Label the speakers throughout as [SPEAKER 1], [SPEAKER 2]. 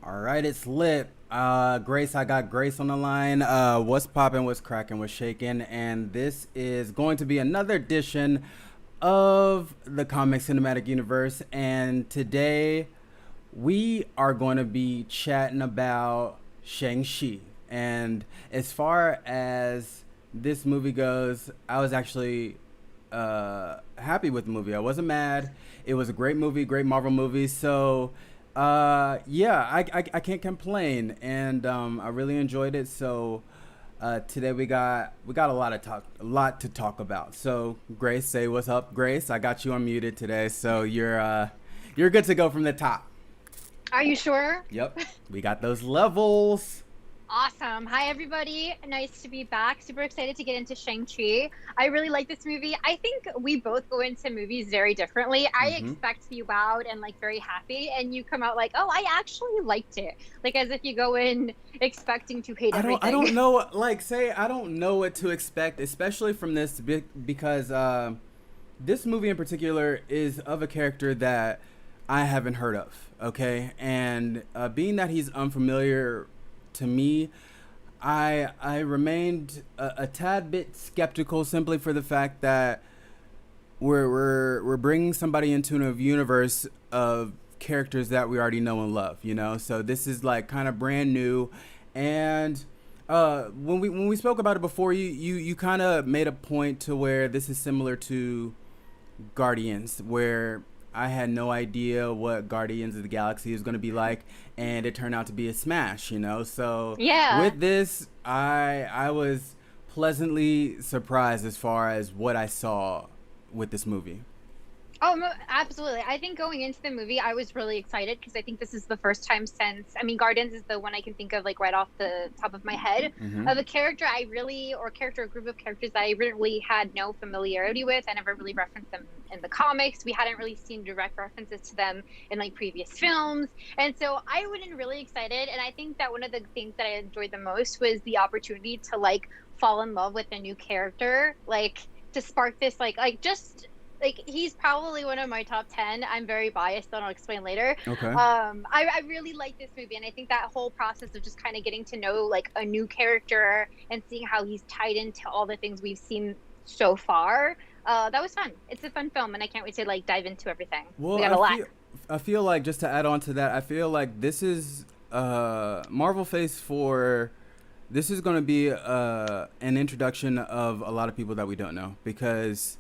[SPEAKER 1] All right, it's lit. Grace, I got Grace on the line. What's popping, what's cracking, what's shaking? And this is going to be another edition of the Comic Cinematic Universe. And today we are going to be chatting about Shang-Chi. And as far as this movie goes, I was actually happy with the movie. I wasn't mad. It was a great movie, great Marvel movie. So yeah, I can't complain, and I really enjoyed it. So today we got a lot to talk about. So Grace, say what's up, Grace. I got you unmuted today, so you're good to go from the top.
[SPEAKER 2] Are you sure?
[SPEAKER 1] Yep, we got those levels.
[SPEAKER 2] Awesome. Hi, everybody. Nice to be back. Super excited to get into Shang-Chi. I really like this movie. I think we both go into movies very differently. I
[SPEAKER 1] Mm-hmm.
[SPEAKER 2] expect to be wowed and like very happy, and you come out like, oh, I actually liked it. Like as if you go in expecting to hate
[SPEAKER 1] I don't
[SPEAKER 2] everything.
[SPEAKER 1] know, like, say I don't know what to expect, especially from this because this movie in particular is of a character that I haven't heard of. Okay, and being that he's unfamiliar to me, I remained a tad bit skeptical simply for the fact that we're bringing somebody into a universe of characters that we already know and love, you know. So this is like kind of brand new, and when we spoke about it before, you kind of made a point to where this is similar to Guardians, where I had no idea what Guardians of the Galaxy is going to be like, and it turned out to be a smash, you know. So
[SPEAKER 2] Yeah.
[SPEAKER 1] with this, I was pleasantly surprised as far as what I saw with this movie.
[SPEAKER 2] Oh, absolutely. I think going into the movie, I was really excited because I think this is the first time since, I mean, Guardians is the one I can think of like right off the top of my head
[SPEAKER 1] Mm-hmm.
[SPEAKER 2] of a character I really, or character or group of characters that I really had no familiarity with. I never really referenced them in the comics. We hadn't really seen direct references to them in like previous films. And so I went in really excited. And I think that one of the things that I enjoyed the most was the opportunity to like fall in love with a new character, like to spark this, just like he's probably one of my top 10. I'm very biased, and I'll explain later.
[SPEAKER 1] Okay.
[SPEAKER 2] I really like this movie, and I think that whole process of just kind of getting to know like a new character and seeing how he's tied into all the things we've seen so far, that was fun. It's a fun film, and I can't wait to like dive into everything. We
[SPEAKER 1] Well,
[SPEAKER 2] got a lot.
[SPEAKER 1] I feel like, just to add on to that, I feel like this is Marvel Phase 4. This is going to be an introduction of a lot of people that we don't know, because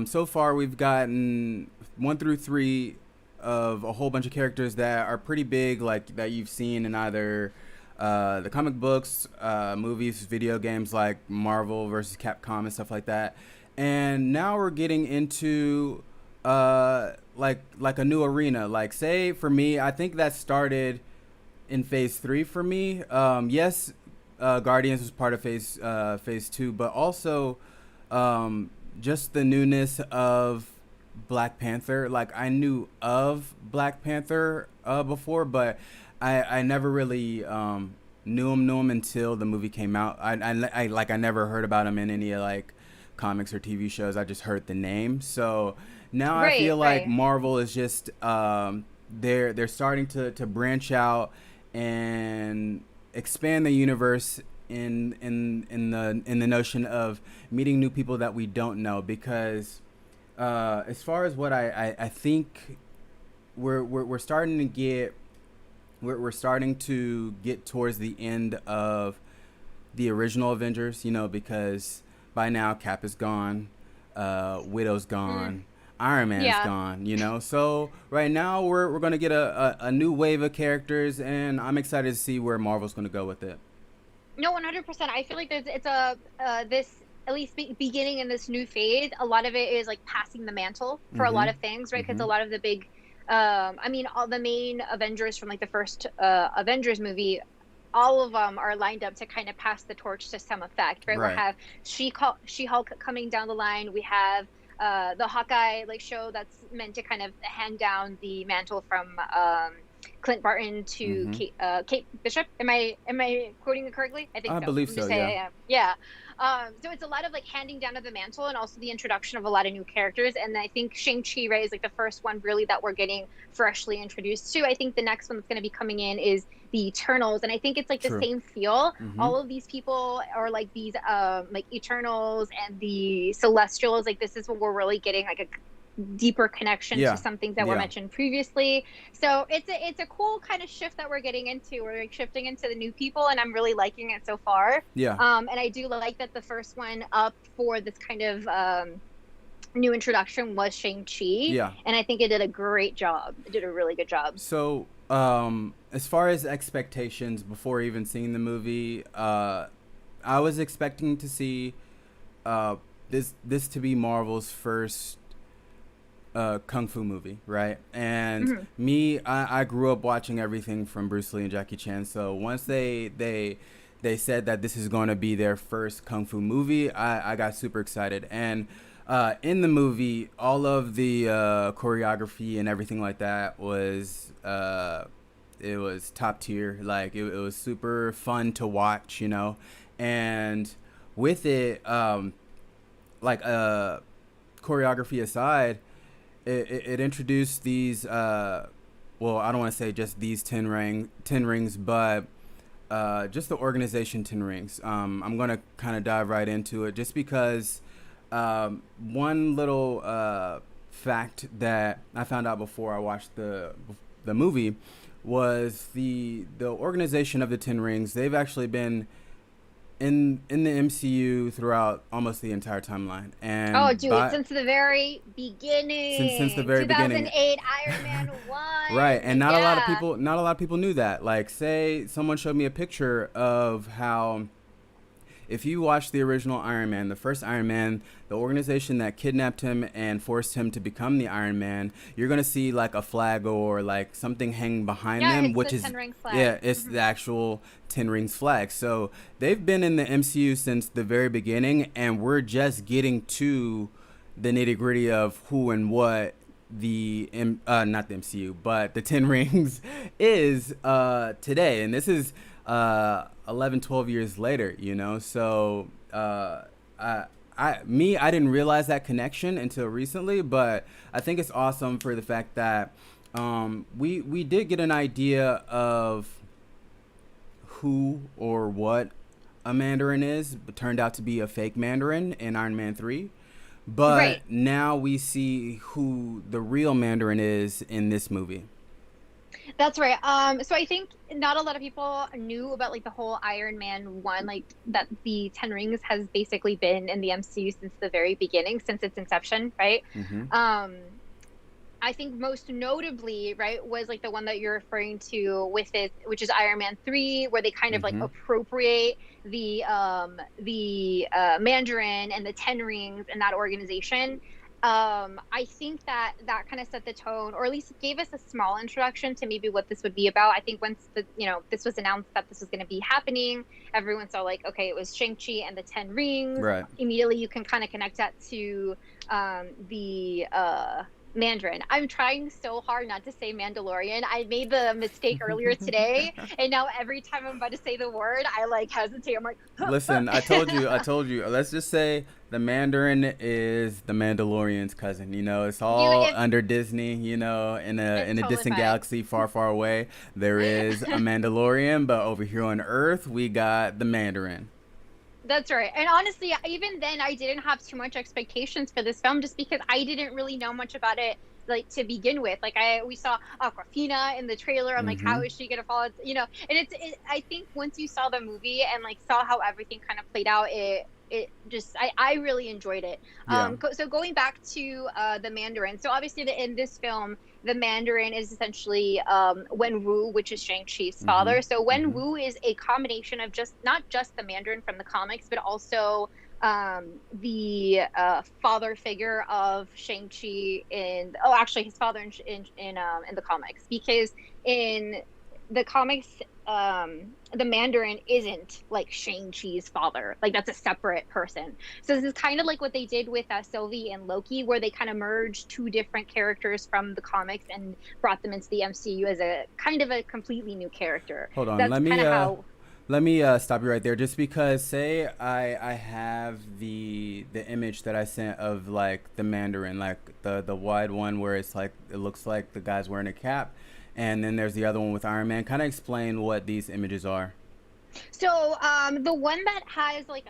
[SPEAKER 1] so far we've gotten 1 through 3 of a whole bunch of characters that are pretty big, like that you've seen in either the comic books, movies, video games like Marvel versus Capcom and stuff like that. And now we're getting into like a new arena. Like, say for me, I think that started in phase 3 for me. Yes, Guardians was part of phase 2, but also just the newness of Black Panther. Like, I knew of Black Panther before, but I never really knew him until the movie came out. I never heard about him in any like comics or TV shows. I just heard the name. So now I
[SPEAKER 2] Right,
[SPEAKER 1] feel like
[SPEAKER 2] right.
[SPEAKER 1] Marvel is just they're starting to branch out and expand the universe in the notion of meeting new people that we don't know, because as far as what I think we're starting to get we're starting to get towards the end of the original Avengers, you know, because by now Cap is gone, Widow's
[SPEAKER 2] Mm,
[SPEAKER 1] gone, Iron Man's
[SPEAKER 2] yeah.
[SPEAKER 1] gone, you know. So right now we're gonna get a new wave of characters, and I'm excited to see where Marvel's gonna go with it.
[SPEAKER 2] No, 100%. I feel like it's a this at least beginning in this new phase. A lot of it is like passing the mantle for a lot
[SPEAKER 1] Mm-hmm.
[SPEAKER 2] of things, right? Because
[SPEAKER 1] Mm-hmm.
[SPEAKER 2] a lot of the big, I mean, all the main Avengers from like the first Avengers movie, all of them are lined up to kind of pass the torch to some effect, right? We
[SPEAKER 1] Right.
[SPEAKER 2] have She-Hulk coming down the line. We have the Hawkeye like show that's meant to kind of hand down the mantle from Clint Barton to
[SPEAKER 1] Mm-hmm.
[SPEAKER 2] Kate Bishop. Am I quoting it correctly? I think
[SPEAKER 1] I
[SPEAKER 2] so.
[SPEAKER 1] believe
[SPEAKER 2] I'm
[SPEAKER 1] so.
[SPEAKER 2] just saying
[SPEAKER 1] Yeah.
[SPEAKER 2] I am. Yeah. So it's a lot of like handing down of the mantle and also the introduction of a lot of new characters. And I think Shang-Chi, right, is like the first one really that we're getting freshly introduced to. I think the next one that's going to be coming in is the Eternals, and I think it's like the
[SPEAKER 1] True.
[SPEAKER 2] same feel.
[SPEAKER 1] Mm-hmm.
[SPEAKER 2] All of these people are like these like Eternals and the Celestials. Like this is what we're really getting like a deeper connection to
[SPEAKER 1] Yeah.
[SPEAKER 2] some things that were
[SPEAKER 1] Yeah.
[SPEAKER 2] mentioned previously. So it's a cool kind of shift that we're getting into. We're like shifting into the new people, and I'm really liking it so far.
[SPEAKER 1] Yeah.
[SPEAKER 2] And I do like that the first one up for this kind of new introduction was Shang-Chi,
[SPEAKER 1] Yeah.
[SPEAKER 2] and I think it did a great job. It did a really good job.
[SPEAKER 1] So, as far as expectations before even seeing the movie, I was expecting to see this to be Marvel's first kung fu movie, right? And
[SPEAKER 2] Mm-hmm.
[SPEAKER 1] me, I grew up watching everything from Bruce Lee and Jackie Chan. So once they said that this is going to be their first kung fu movie, I got super excited. And in the movie, all of the choreography and everything like that was it was top tier. Like it was super fun to watch, you know. And with it, like choreography aside, it introduced these well, I don't want to say just these 10 rings, but just the organization 10 rings. I'm gonna kind of dive right into it just because one little fact that I found out before I watched the movie was the organization of the 10 rings. They've actually been in the MCU throughout almost the entire timeline,
[SPEAKER 2] Oh,
[SPEAKER 1] and
[SPEAKER 2] dude,
[SPEAKER 1] by
[SPEAKER 2] since the very
[SPEAKER 1] since the
[SPEAKER 2] beginning,
[SPEAKER 1] very beginning.
[SPEAKER 2] 2008 Iron Man
[SPEAKER 1] Right,
[SPEAKER 2] 1.
[SPEAKER 1] and
[SPEAKER 2] Yeah.
[SPEAKER 1] not a lot of people knew that. Like, say someone showed me a picture of how, if you watch the original Iron Man, the first Iron Man, the organization that kidnapped him and forced him to become the Iron Man, you're gonna see like a flag or like something hanging behind
[SPEAKER 2] Yeah,
[SPEAKER 1] them,
[SPEAKER 2] it's
[SPEAKER 1] which
[SPEAKER 2] the
[SPEAKER 1] is,
[SPEAKER 2] 10 ring flag.
[SPEAKER 1] yeah, it's
[SPEAKER 2] Hmm.
[SPEAKER 1] the actual Ten Rings flag. So they've been in the MCU since the very beginning, and we're just getting to the nitty gritty of who and what not the MCU, but the Ten Rings is today, and this is 11, 12 years later, you know. So I didn't realize that connection until recently, but I think it's awesome for the fact that we did get an idea of who or what a Mandarin is, but turned out to be a fake Mandarin in Iron Man 3. But
[SPEAKER 2] Right.
[SPEAKER 1] now we see who the real Mandarin is in this movie.
[SPEAKER 2] That's right. So I think not a lot of people knew about like the whole Iron Man 1, like that the 10 rings has basically been in the MCU since the very beginning, since its inception, right?
[SPEAKER 1] Mm-hmm.
[SPEAKER 2] Um, I think most notably, right, was like the one that you're referring to with it, which is Iron Man 3, where they kind of like
[SPEAKER 1] Mm-hmm.
[SPEAKER 2] appropriate the Mandarin and the Ten Rings and that organization. I think that that kind of set the tone, or at least gave us a small introduction to maybe what this would be about. I think once this was announced that this was going to be happening, everyone saw like, okay, it was Shang-Chi and the Ten Rings.
[SPEAKER 1] Right.
[SPEAKER 2] Immediately, you can kind of connect that to the Mandarin. I'm trying so hard not to say Mandalorian. I made the mistake earlier today, and now every time I'm about to say the word, I like hesitate. I'm like,
[SPEAKER 1] Listen, I told you, I told you. Let's just say the Mandarin is the Mandalorian's cousin. You know, it's
[SPEAKER 2] you
[SPEAKER 1] all
[SPEAKER 2] it's
[SPEAKER 1] under Disney. You know,
[SPEAKER 2] it's
[SPEAKER 1] in a
[SPEAKER 2] totally
[SPEAKER 1] distant
[SPEAKER 2] fine.
[SPEAKER 1] galaxy far, far away, there is a Mandalorian, but over here on Earth, we got the Mandarin.
[SPEAKER 2] That's right. And honestly, even then, I didn't have too much expectations for this film just because I didn't really know much about it, like to begin with. Like we saw Aquafina in the trailer. I'm like,
[SPEAKER 1] Mm-hmm.
[SPEAKER 2] how is she gonna fall? And I think once you saw the movie and like saw how everything kind of played out, it just I really enjoyed it.
[SPEAKER 1] Yeah.
[SPEAKER 2] So going back to the Mandarin. So obviously, in this film, the Mandarin is essentially Wenwu, which is Shang-Chi's
[SPEAKER 1] Mm-hmm.
[SPEAKER 2] father. So
[SPEAKER 1] Mm-hmm.
[SPEAKER 2] Wenwu is a combination of just not just the Mandarin from the comics, but also the father figure of Shang-Chi actually his father in the comics, because in the comics the Mandarin isn't like Shang-Chi's father. Like that's a separate person. So this is kind of like what they did with Sylvie and Loki, where they kind of merged two different characters from the comics and brought them into the MCU as a kind of a completely new character.
[SPEAKER 1] Hold on.
[SPEAKER 2] That's kind of how.
[SPEAKER 1] Let me stop you right there, just because say I have the image that I sent of like the Mandarin, like the wide one where it's like it looks like the guy's wearing a cap, and then there's the other one with Iron Man. Kind of explain what these images are.
[SPEAKER 2] So, the one that has like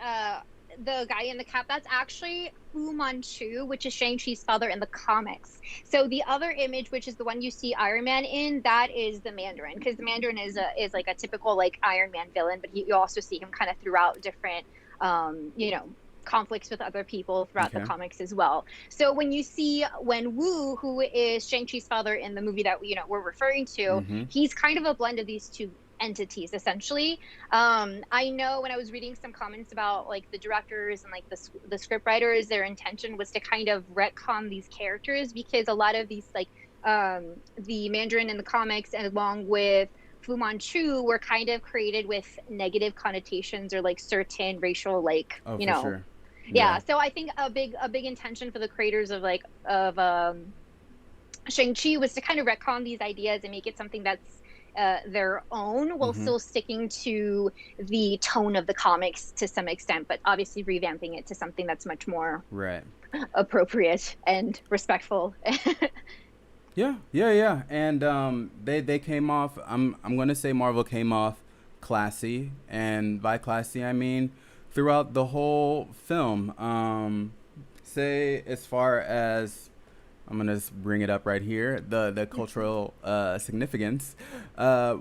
[SPEAKER 2] the guy in the cap, that's actually Fu Manchu, which is Shang-Chi's father in the comics. So the other image, which is the one you see Iron Man in, that is the Mandarin, because the Mandarin is like a typical like Iron Man villain, but you also see him kind of throughout different, conflicts with other people throughout the
[SPEAKER 1] Okay.
[SPEAKER 2] comics as well. So when Wu, who is Shang-Chi's father in the movie that we're referring to,
[SPEAKER 1] Mm-hmm.
[SPEAKER 2] he's kind of a blend of these two entities essentially. I know when I was reading some comments about like the directors and like the script writers, their intention was to kind of retcon these characters, because a lot of these like the Mandarin in the comics and along with Fu Manchu were kind of created with negative connotations or like certain racial like
[SPEAKER 1] Oh, for sure.
[SPEAKER 2] yeah.
[SPEAKER 1] Yeah.
[SPEAKER 2] So I think a big intention for the creators of like of Shang-Chi was to kind of retcon these ideas and make it something that's their own, while
[SPEAKER 1] Mm-hmm.
[SPEAKER 2] still sticking to the tone of the comics to some extent, but obviously revamping it to something that's much more
[SPEAKER 1] Right.
[SPEAKER 2] appropriate and respectful.
[SPEAKER 1] Yeah, yeah, yeah. And they came off. I'm gonna say Marvel came off classy, and by classy I mean throughout the whole film. Say as far as I'm gonna bring it up right here, the cultural significance. Uh,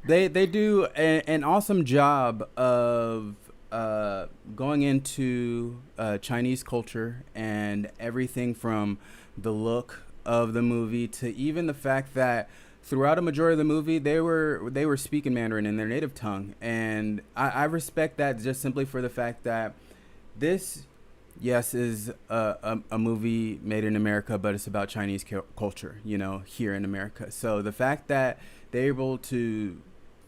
[SPEAKER 1] they do an awesome job of going into Chinese culture and everything from the look of the movie to even the fact that throughout a majority of the movie they were speaking Mandarin in their native tongue, and I respect that just simply for the fact that this, yes, is a movie made in America, but it's about Chinese culture, here in America. So the fact that they're able to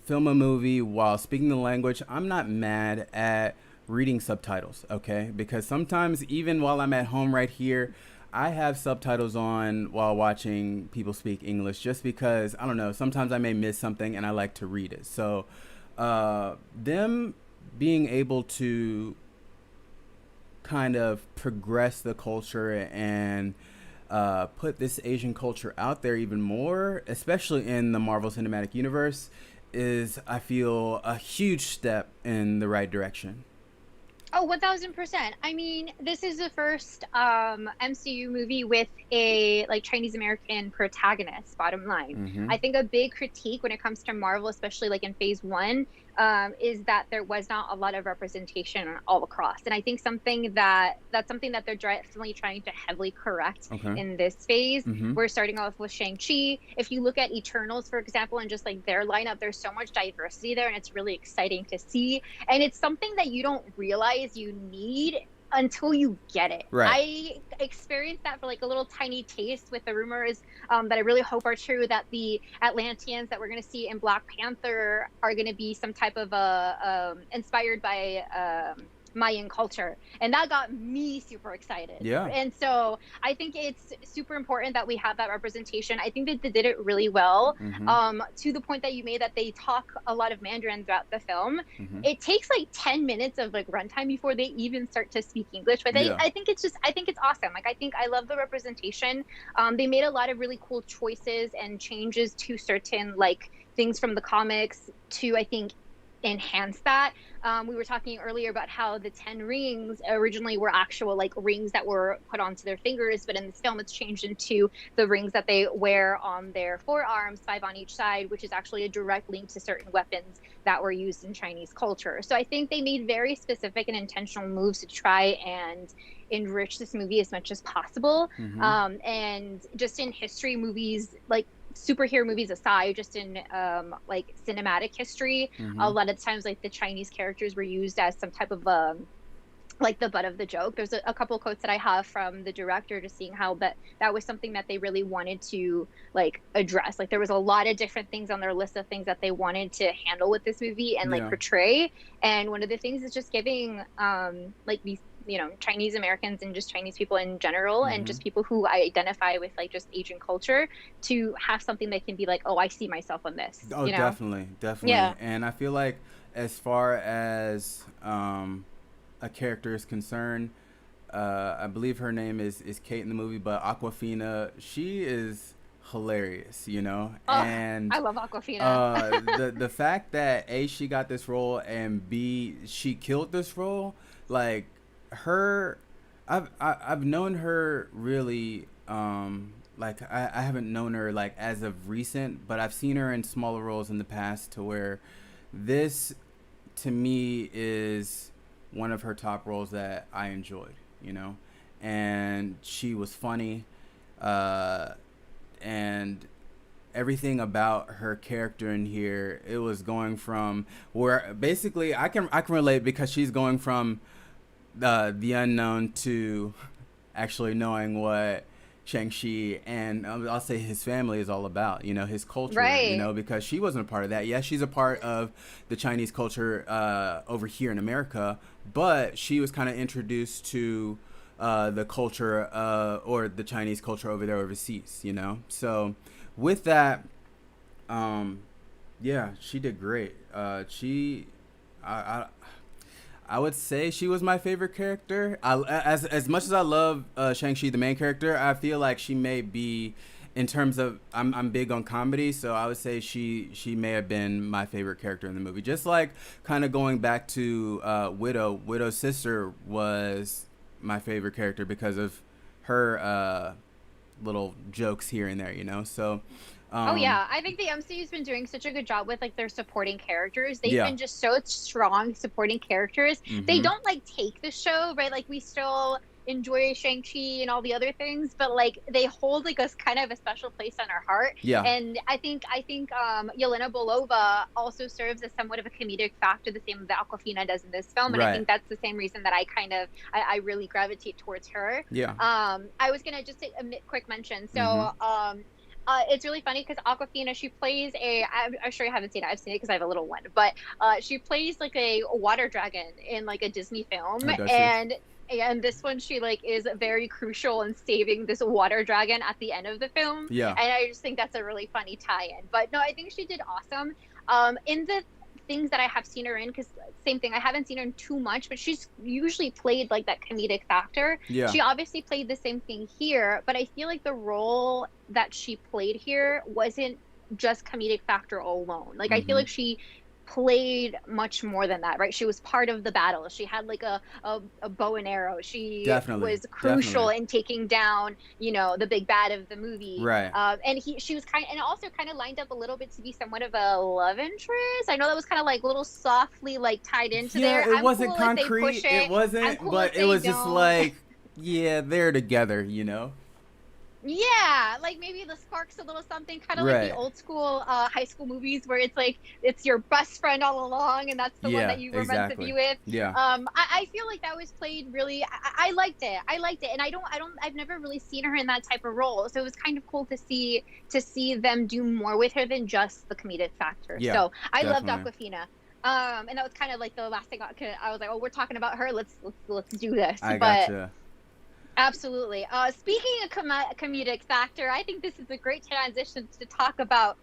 [SPEAKER 1] film a movie while speaking the language, I'm not mad at reading subtitles, okay? Because sometimes, even while I'm at home right here, I have subtitles on while watching people speak English just because, I don't know, sometimes I may miss something and I like to read it. So, them being able to kind of progress the culture and put this Asian culture out there even more, especially in the Marvel Cinematic Universe, is, I feel, a huge step in the right direction.
[SPEAKER 2] Oh, 1000%. I mean, this is the first MCU movie with a like Chinese American protagonist, bottom line.
[SPEAKER 1] Mm-hmm.
[SPEAKER 2] I think a big critique when it comes to Marvel, especially like in phase one, is that there was not a lot of representation all across. And I think that's something that they're definitely trying to heavily correct
[SPEAKER 1] Okay.
[SPEAKER 2] in this phase.
[SPEAKER 1] Mm-hmm.
[SPEAKER 2] We're starting off with Shang-Chi. If you look at Eternals, for example, and just like their lineup, there's so much diversity there, and it's really exciting to see, and it's something that you don't realize you need until you get it.
[SPEAKER 1] Right.
[SPEAKER 2] I experienced that for like a little tiny taste with the rumors that I really hope are true, that the Atlanteans that we're going to see in Black Panther are going to be some type of inspired by Mayan culture. And that got me super excited.
[SPEAKER 1] Yeah.
[SPEAKER 2] And so I think it's super important that we have that representation. I think that they did it really well,
[SPEAKER 1] Mm-hmm.
[SPEAKER 2] to the point that you made, that they talk a lot of Mandarin throughout the film.
[SPEAKER 1] Mm-hmm.
[SPEAKER 2] It takes like 10 minutes of like runtime before they even start to speak English. But
[SPEAKER 1] Yeah.
[SPEAKER 2] I think it's awesome. Like, I love the representation. They made a lot of really cool choices and changes to certain like things from the comics to, I think, enhance that. We were talking earlier about how the 10 rings originally were actual like rings that were put onto their fingers, but in this film it's changed into the rings that they wear on their forearms, 5 on each side, which is actually a direct link to certain weapons that were used in Chinese culture. So I think they made very specific and intentional moves to try and enrich this movie as much as possible.
[SPEAKER 1] Mm-hmm.
[SPEAKER 2] And just in history movies, like superhero movies aside, just in like cinematic history,
[SPEAKER 1] Mm-hmm.
[SPEAKER 2] a lot of times like the Chinese characters were used as some type of like the butt of the joke. There's a couple quotes that I have from the director, just seeing how that was something that they really wanted to like address. Like there was a lot of different things on their list of things that they wanted to handle with this movie and like
[SPEAKER 1] Yeah.
[SPEAKER 2] portray. And one of the things is just giving like these Chinese Americans and just Chinese people in general, and
[SPEAKER 1] Mm-hmm.
[SPEAKER 2] just people who identify with like just Asian culture, to have something that can be like, oh, I see myself on this,
[SPEAKER 1] Oh, definitely, definitely.
[SPEAKER 2] Yeah.
[SPEAKER 1] And I feel like as far as a character is concerned, I believe her name is Kate in the movie, but Aquafina, she is hilarious, you know,
[SPEAKER 2] Oh, I
[SPEAKER 1] and
[SPEAKER 2] love Aquafina.
[SPEAKER 1] the fact that A, she got this role, and B, she killed this role, like her, I've known her really, like I haven't known her like as of recent, but I've seen her in smaller roles in the past to where this to me is one of her top roles that I enjoyed, you know, and she was funny, uh, and everything about her character in here, it was going from where basically I can relate because she's going from the unknown to actually knowing what Shang-Chi and I'll say his family is all about, you know, his culture, you
[SPEAKER 2] Right.
[SPEAKER 1] know, because she wasn't a part of that. Yes, she's a part of the Chinese culture over here in America, but she was kind of introduced to the culture or the Chinese culture over there overseas, you know. So with that, um, yeah, she did great. I, I would say she was my favorite character. As much as I love Shang-Chi, the main character, I feel like she may be, in terms of, I'm big on comedy, so I would say she may have been my favorite character in the movie. Just like kind of going back to Widow's sister was my favorite character because of her little jokes here and there, you know. So,
[SPEAKER 2] Oh
[SPEAKER 1] um,
[SPEAKER 2] yeah, I think the MCU's been doing such a good job with like their supporting characters. They've
[SPEAKER 1] yeah.
[SPEAKER 2] been just so strong supporting characters. They
[SPEAKER 1] Mm-hmm.
[SPEAKER 2] don't like take the show, right? Like we still enjoy Shang-Chi and all the other things, but like they hold like us kind of a special place on our heart.
[SPEAKER 1] Yeah.
[SPEAKER 2] And I think Yelena Belova also serves as somewhat of a comedic factor, the same that Aquafina does in this film. And I
[SPEAKER 1] Right.
[SPEAKER 2] think that's the same reason that I really gravitate towards her.
[SPEAKER 1] Yeah.
[SPEAKER 2] I was gonna just take a quick mention.
[SPEAKER 1] Mm-hmm.
[SPEAKER 2] It's really funny because Aquafina, she plays I'm sure you haven't seen it. I've seen it because I have a little one, but she plays like a water dragon in like a Disney film,
[SPEAKER 1] Oh, does she?
[SPEAKER 2] and this one she like is very crucial in saving this water dragon at the end of the film,
[SPEAKER 1] Yeah.
[SPEAKER 2] and I just think that's a really funny tie-in. But no, I think she did awesome. In the things that I have seen her in, because same thing, I haven't seen her in too much, but she's usually played like that comedic factor.
[SPEAKER 1] Yeah.
[SPEAKER 2] She obviously played the same thing here, but I feel like the role that she played here wasn't just comedic factor alone. Like I feel
[SPEAKER 1] Mm-hmm.
[SPEAKER 2] like she played much more than that, right? She was part of the battle. She had like a bow and arrow. She
[SPEAKER 1] Definitely.
[SPEAKER 2] was crucial
[SPEAKER 1] Definitely.
[SPEAKER 2] in taking down, the big bad of the movie.
[SPEAKER 1] Right.
[SPEAKER 2] And she was and also kind of lined up a little bit to be somewhat of a love interest. I know that was kind of like a little softly like tied into
[SPEAKER 1] Yeah,
[SPEAKER 2] there.
[SPEAKER 1] it
[SPEAKER 2] I'm
[SPEAKER 1] wasn't
[SPEAKER 2] cool if they
[SPEAKER 1] concrete.
[SPEAKER 2] push
[SPEAKER 1] It
[SPEAKER 2] it. I'm
[SPEAKER 1] wasn't,
[SPEAKER 2] cool if
[SPEAKER 1] but it
[SPEAKER 2] they
[SPEAKER 1] was just
[SPEAKER 2] don't.
[SPEAKER 1] like, yeah, they're together, you know?
[SPEAKER 2] Yeah, like maybe the sparks a little something, kind of like the
[SPEAKER 1] Right.
[SPEAKER 2] old school high school movies where it's like it's your best friend all along, and that's the one
[SPEAKER 1] Yeah,
[SPEAKER 2] that you were meant to
[SPEAKER 1] exactly.
[SPEAKER 2] be with.
[SPEAKER 1] Yeah.
[SPEAKER 2] I feel like that was played really. I liked it. I liked it, and I've never really seen her in that type of role, so it was kind of cool to see them do more with her than just the comedic factor.
[SPEAKER 1] Yeah,
[SPEAKER 2] So I loved
[SPEAKER 1] definitely.
[SPEAKER 2] Aquafina. And that was kind of like the last thing I was like, oh, we're talking about her. Let's do this.
[SPEAKER 1] I
[SPEAKER 2] But
[SPEAKER 1] gotcha.
[SPEAKER 2] absolutely. Speaking of comedic factor, I think this is a great transition to talk about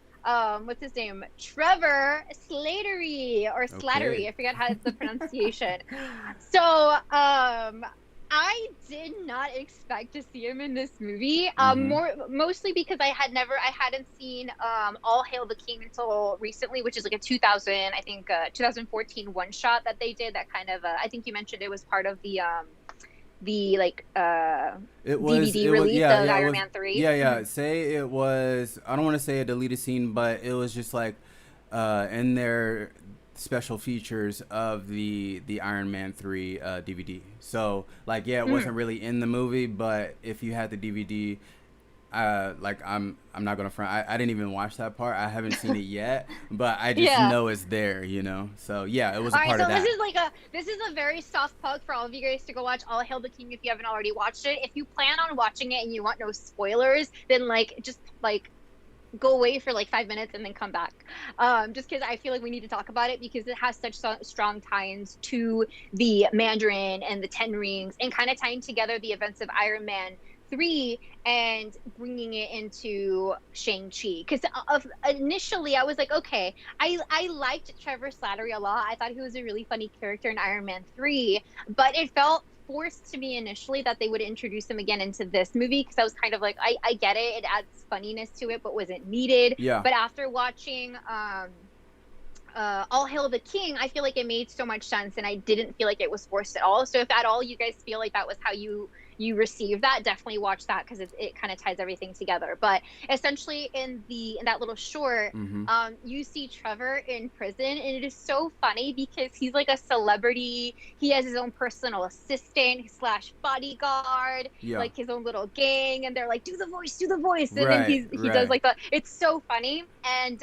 [SPEAKER 2] what's his name, Trevor Slattery or Slattery.
[SPEAKER 1] Okay.
[SPEAKER 2] I forget how it's the pronunciation. So I did not expect to see him in this movie.
[SPEAKER 1] Mm-hmm.
[SPEAKER 2] Mostly because I hadn't seen All Hail the King until recently, which is like a 2014 one shot that they did. That kind of I think you mentioned it was part of the like DVD
[SPEAKER 1] It was,
[SPEAKER 2] release
[SPEAKER 1] yeah,
[SPEAKER 2] of
[SPEAKER 1] yeah, it
[SPEAKER 2] Iron
[SPEAKER 1] was,
[SPEAKER 2] Man 3.
[SPEAKER 1] yeah, yeah.
[SPEAKER 2] Mhm.
[SPEAKER 1] Say it was, I don't want to say a deleted scene, but it was just like, in their special features of the Iron Man 3 DVD. So, like, yeah, it
[SPEAKER 2] Mm.
[SPEAKER 1] wasn't really in the movie, but if you had the DVD, like I'm not gonna front. I didn't even watch that part. I haven't seen it yet, but I just
[SPEAKER 2] Yeah.
[SPEAKER 1] know it's there, you know. So yeah, it was a
[SPEAKER 2] All right,
[SPEAKER 1] part of
[SPEAKER 2] so
[SPEAKER 1] that.
[SPEAKER 2] this is a very soft plug for all of you guys to go watch All Hail the King if you haven't already watched it. If you plan on watching it and you want no spoilers, then like just like go away for like 5 minutes and then come back. Just because I feel like we need to talk about it because it has such strong ties to the Mandarin and the Ten Rings and kind of tying together the events of Iron Man 3 and bringing it into Shang-Chi. Because initially I was like, okay, I liked Trevor Slattery a lot. I thought he was a really funny character in Iron Man 3, but it felt forced to me initially that they would introduce him again into this movie, because I was kind of like, I get it. It adds funniness to it, but was it needed?
[SPEAKER 1] Yeah.
[SPEAKER 2] But after watching All Hail the King, I feel like it made so much sense, and I didn't feel like it was forced at all. So if at all you guys feel like that was how you received that, definitely watch that, because it kind of ties everything together. But essentially in that little short,
[SPEAKER 1] Mm-hmm.
[SPEAKER 2] you see Trevor in prison, and it is so funny because he's like a celebrity. He has his own personal assistant slash bodyguard,
[SPEAKER 1] Yeah.
[SPEAKER 2] like his own little gang, and they're like, do the voice, and then
[SPEAKER 1] Right.
[SPEAKER 2] he does
[SPEAKER 1] Right.
[SPEAKER 2] like it's so funny. And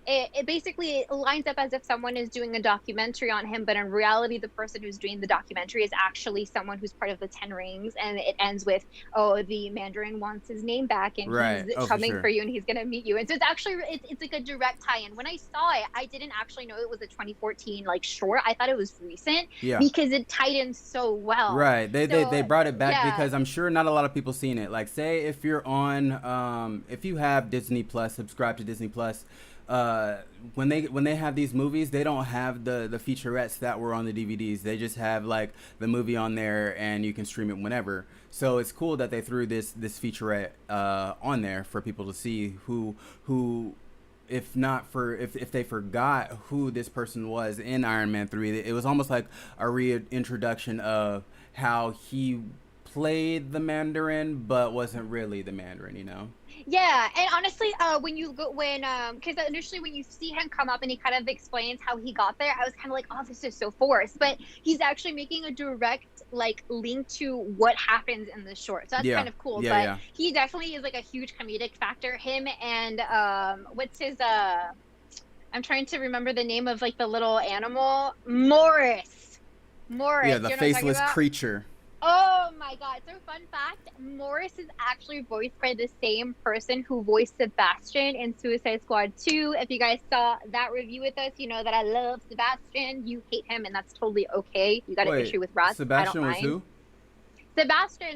[SPEAKER 2] it basically lines up as if someone is doing a documentary on him, but in reality, the person who's doing the documentary is actually someone who's part of the Ten Rings, and it ends with, oh, the Mandarin wants his name back, and
[SPEAKER 1] Right.
[SPEAKER 2] he's
[SPEAKER 1] Oh, for
[SPEAKER 2] coming for
[SPEAKER 1] sure.
[SPEAKER 2] you, and he's gonna meet you. And so it's actually it's like a direct tie-in. When I saw it, I didn't actually know it was a 2014 like short. I thought it was recent
[SPEAKER 1] Yeah.
[SPEAKER 2] because it tied in so well.
[SPEAKER 1] Right. They
[SPEAKER 2] So
[SPEAKER 1] brought it back
[SPEAKER 2] yeah.
[SPEAKER 1] because I'm sure not a lot of people seen it. Like, say if you're on if you have Disney Plus, subscribe to Disney Plus, uh when they have these movies, they don't have the featurettes that were on the DVDs. They just have like the movie on there, and you can stream it whenever. So it's cool that they threw this featurette on there for people to see who if not for if they forgot who this person was in Iron Man 3, it was almost like a reintroduction of how he played the Mandarin but wasn't really the Mandarin, you know?
[SPEAKER 2] Yeah, and honestly, when you go because initially when you see him come up and he kind of explains how he got there, I was kind of like, oh, this is so forced. But he's actually making a direct like link to what happens in the short, so that's
[SPEAKER 1] Yeah.
[SPEAKER 2] kind of cool.
[SPEAKER 1] Yeah,
[SPEAKER 2] But
[SPEAKER 1] yeah.
[SPEAKER 2] he definitely is like a huge comedic factor. Him and what's his I'm trying to remember the name of like the little animal, Morris.
[SPEAKER 1] Yeah,
[SPEAKER 2] Morris,
[SPEAKER 1] the
[SPEAKER 2] you know what I'm talking
[SPEAKER 1] faceless
[SPEAKER 2] about?
[SPEAKER 1] creature.
[SPEAKER 2] Oh my God. So fun fact, Morris is actually voiced by the same person who voiced Sebastian in Suicide Squad 2. If you guys saw that review with us, you know that I love Sebastian. You hate him, and that's totally okay. You got an
[SPEAKER 1] Wait,
[SPEAKER 2] issue with rats. I don't
[SPEAKER 1] Sebastian was
[SPEAKER 2] mind.
[SPEAKER 1] who?
[SPEAKER 2] Sebastian,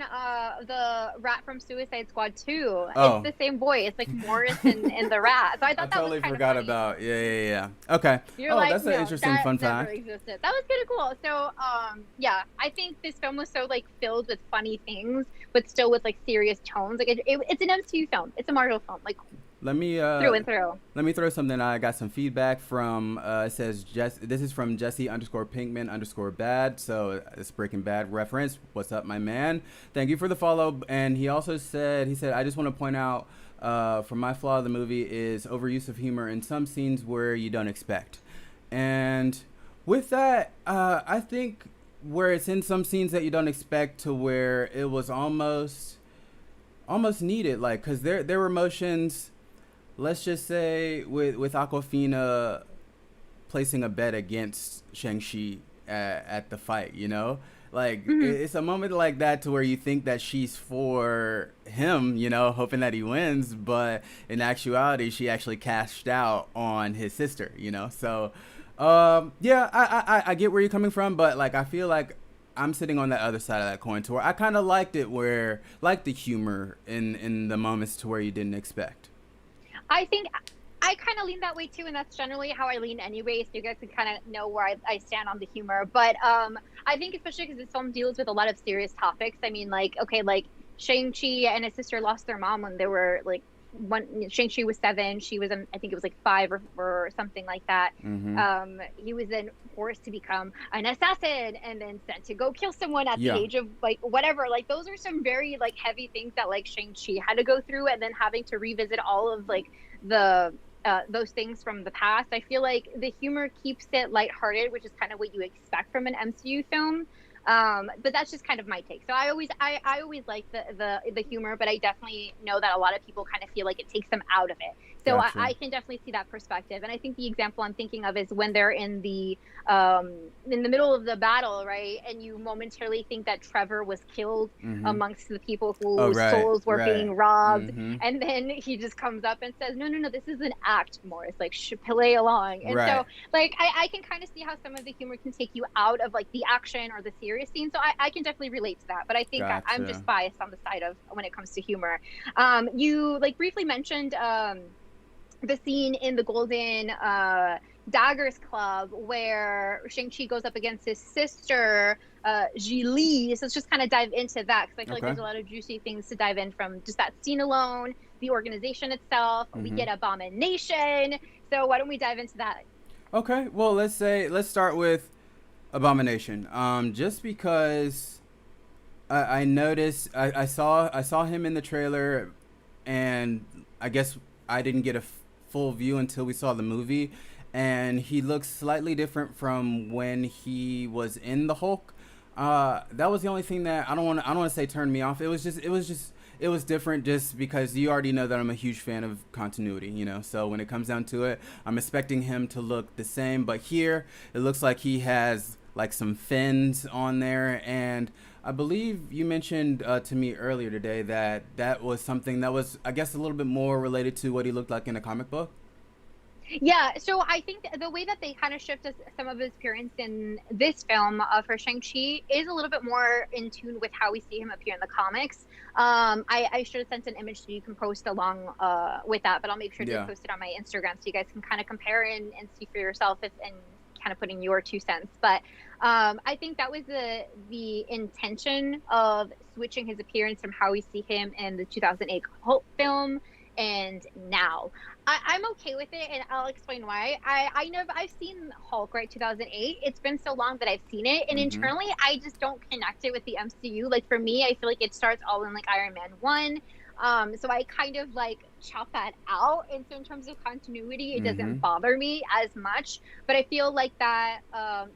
[SPEAKER 2] the rat from Suicide Squad 2. It's
[SPEAKER 1] Oh,
[SPEAKER 2] the same voice, like Morris and the rat. So I
[SPEAKER 1] I
[SPEAKER 2] thought that was
[SPEAKER 1] totally
[SPEAKER 2] kind of
[SPEAKER 1] forgot
[SPEAKER 2] funny.
[SPEAKER 1] about. Yeah, yeah, yeah. Okay.
[SPEAKER 2] You're
[SPEAKER 1] Oh,
[SPEAKER 2] like,
[SPEAKER 1] that's an
[SPEAKER 2] no,
[SPEAKER 1] interesting
[SPEAKER 2] that
[SPEAKER 1] fun
[SPEAKER 2] never
[SPEAKER 1] fact.
[SPEAKER 2] existed. That was kind of cool. So, yeah, I think this film was so like filled with funny things, but still with like serious tones. Like it's an MCU film. It's a Marvel film, like
[SPEAKER 1] Let me
[SPEAKER 2] through and through.
[SPEAKER 1] let me throw something. I got some feedback from it says this is from Jesse underscore Pinkman underscore bad. So it's Breaking Bad reference. What's up, my man? Thank you for the follow. And he also said I just want to point out for my flaw of the movie is overuse of humor in some scenes where you don't expect. And with that, I think where it's in some scenes that you don't expect to where it was almost needed, like because there were emotions. Let's just say with Aquafina placing a bet against Shang-Chi at the fight, you know? Like,
[SPEAKER 2] Hmm.
[SPEAKER 1] it's a moment like that to where you think that she's for him, you know, hoping that he wins, but in actuality, she actually cashed out on his sister, you know? So, yeah, I get where you're coming from, but, like, I feel like I'm sitting on that other side of that coin to where I kind of liked it where, like the humor in the moments to where you didn't expect.
[SPEAKER 2] I think I kind of lean that way too, and that's generally how I lean anyway. So you guys can kind of know where I stand on the humor. But I think especially because this film deals with a lot of serious topics. I mean, like okay, like Shang-Chi and his sister lost their mom when they were like one. Shang-Chi was 7. She was I think it was like 5 or something like that.
[SPEAKER 1] Mm-hmm.
[SPEAKER 2] He was then forced to become an assassin and then sent to go kill someone at the
[SPEAKER 1] Yeah.
[SPEAKER 2] age of like whatever. Like those are some very like heavy things that like Shang-Chi had to go through, and then having to revisit all of like the those things from the past. I feel like the humor keeps it lighthearted, which is kind of what you expect from an MCU film. But that's just kind of my take. So I always like the humor, but I definitely know that a lot of people kind of feel like it takes them out of it. So
[SPEAKER 1] Gotcha.
[SPEAKER 2] I can definitely see that perspective. And I think the example I'm thinking of is when they're um, in the middle of the battle, right? And you momentarily think that Trevor was killed
[SPEAKER 1] Mm-hmm.
[SPEAKER 2] amongst the people
[SPEAKER 1] Oh,
[SPEAKER 2] whose
[SPEAKER 1] right,
[SPEAKER 2] souls were
[SPEAKER 1] right.
[SPEAKER 2] being robbed.
[SPEAKER 1] Mm-hmm.
[SPEAKER 2] And then he just comes up and says, no, no, no, this is an act, Morris, like play along. And
[SPEAKER 1] Right.
[SPEAKER 2] so like I can kind of see how some of the humor can take you out of like the action or the serious serious scenes. So I can definitely relate to that. But I think I'm
[SPEAKER 1] Gotcha.
[SPEAKER 2] just biased on the side of when it comes to humor. You like briefly mentioned the scene in the Golden Daggers Club where Shang-Chi goes up against his sister, Ji Li. So let's just kind of dive into that because I feel like
[SPEAKER 1] Okay.
[SPEAKER 2] there's a lot of juicy things to dive in from just that scene alone, the organization itself. We
[SPEAKER 1] Mm-hmm.
[SPEAKER 2] get Abomination. So why don't we dive into that?
[SPEAKER 1] Okay. Well, let's start with Abomination. Just because I noticed I saw him in the trailer, and I guess I didn't get a full view until we saw the movie, and he looks slightly different from when he was in the Hulk. That was the only thing that I don't want to say turned me off. It was different just because you already know that I'm a huge fan of continuity, you know. So when it comes down to it, I'm expecting him to look the same, but here it looks like he has like some fins on there, and I believe you mentioned to me earlier today that that was something that was, I guess, a little bit more related to what he looked like in a comic book.
[SPEAKER 2] Yeah, so I think the way that they kind of shift some of his appearance in this film for Shang-Chi is a little bit more in tune with how we see him appear in the comics. I should have sent an image so you can post along with that, but I'll make sure to
[SPEAKER 1] Yeah.
[SPEAKER 2] post it on my Instagram so you guys can kind of compare and see for yourself if, and kind of put in your 2 cents. But I think that was the intention of switching his appearance from how we see him in the 2008 Hulk film and now. I'm okay with it, and I'll explain why. I know I've seen Hulk, right, 2008. It's been so long that I've seen it, and
[SPEAKER 1] Mm-hmm.
[SPEAKER 2] internally, I just don't connect it with the MCU. Like for me, I feel like it starts all in like Iron Man 1. So I kind of like chop that out. And so in terms of continuity, it
[SPEAKER 1] Mm-hmm.
[SPEAKER 2] doesn't bother me as much. But I feel like that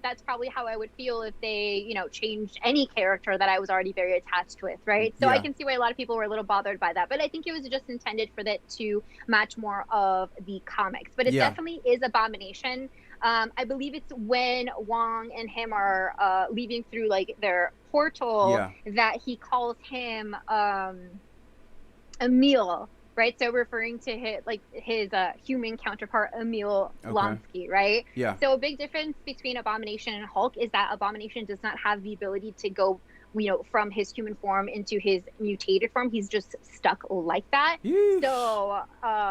[SPEAKER 2] that's probably how I would feel if they, changed any character that I was already very attached with, right? So I
[SPEAKER 1] Yeah.
[SPEAKER 2] can see why a lot of people were a little bothered by that. But I think it was just intended for that to match more of the comics. But it
[SPEAKER 1] Yeah.
[SPEAKER 2] definitely is Abomination. I believe it's when Wong and him are leaving through like their portal
[SPEAKER 1] Yeah.
[SPEAKER 2] that he calls him Emil, right? So referring to his human counterpart Emil
[SPEAKER 1] Okay.
[SPEAKER 2] Blonsky, right?
[SPEAKER 1] Yeah.
[SPEAKER 2] So a big difference between Abomination and Hulk is that Abomination does not have the ability to go, from his human form into his mutated form. He's just stuck like that.
[SPEAKER 1] Yeesh.
[SPEAKER 2] So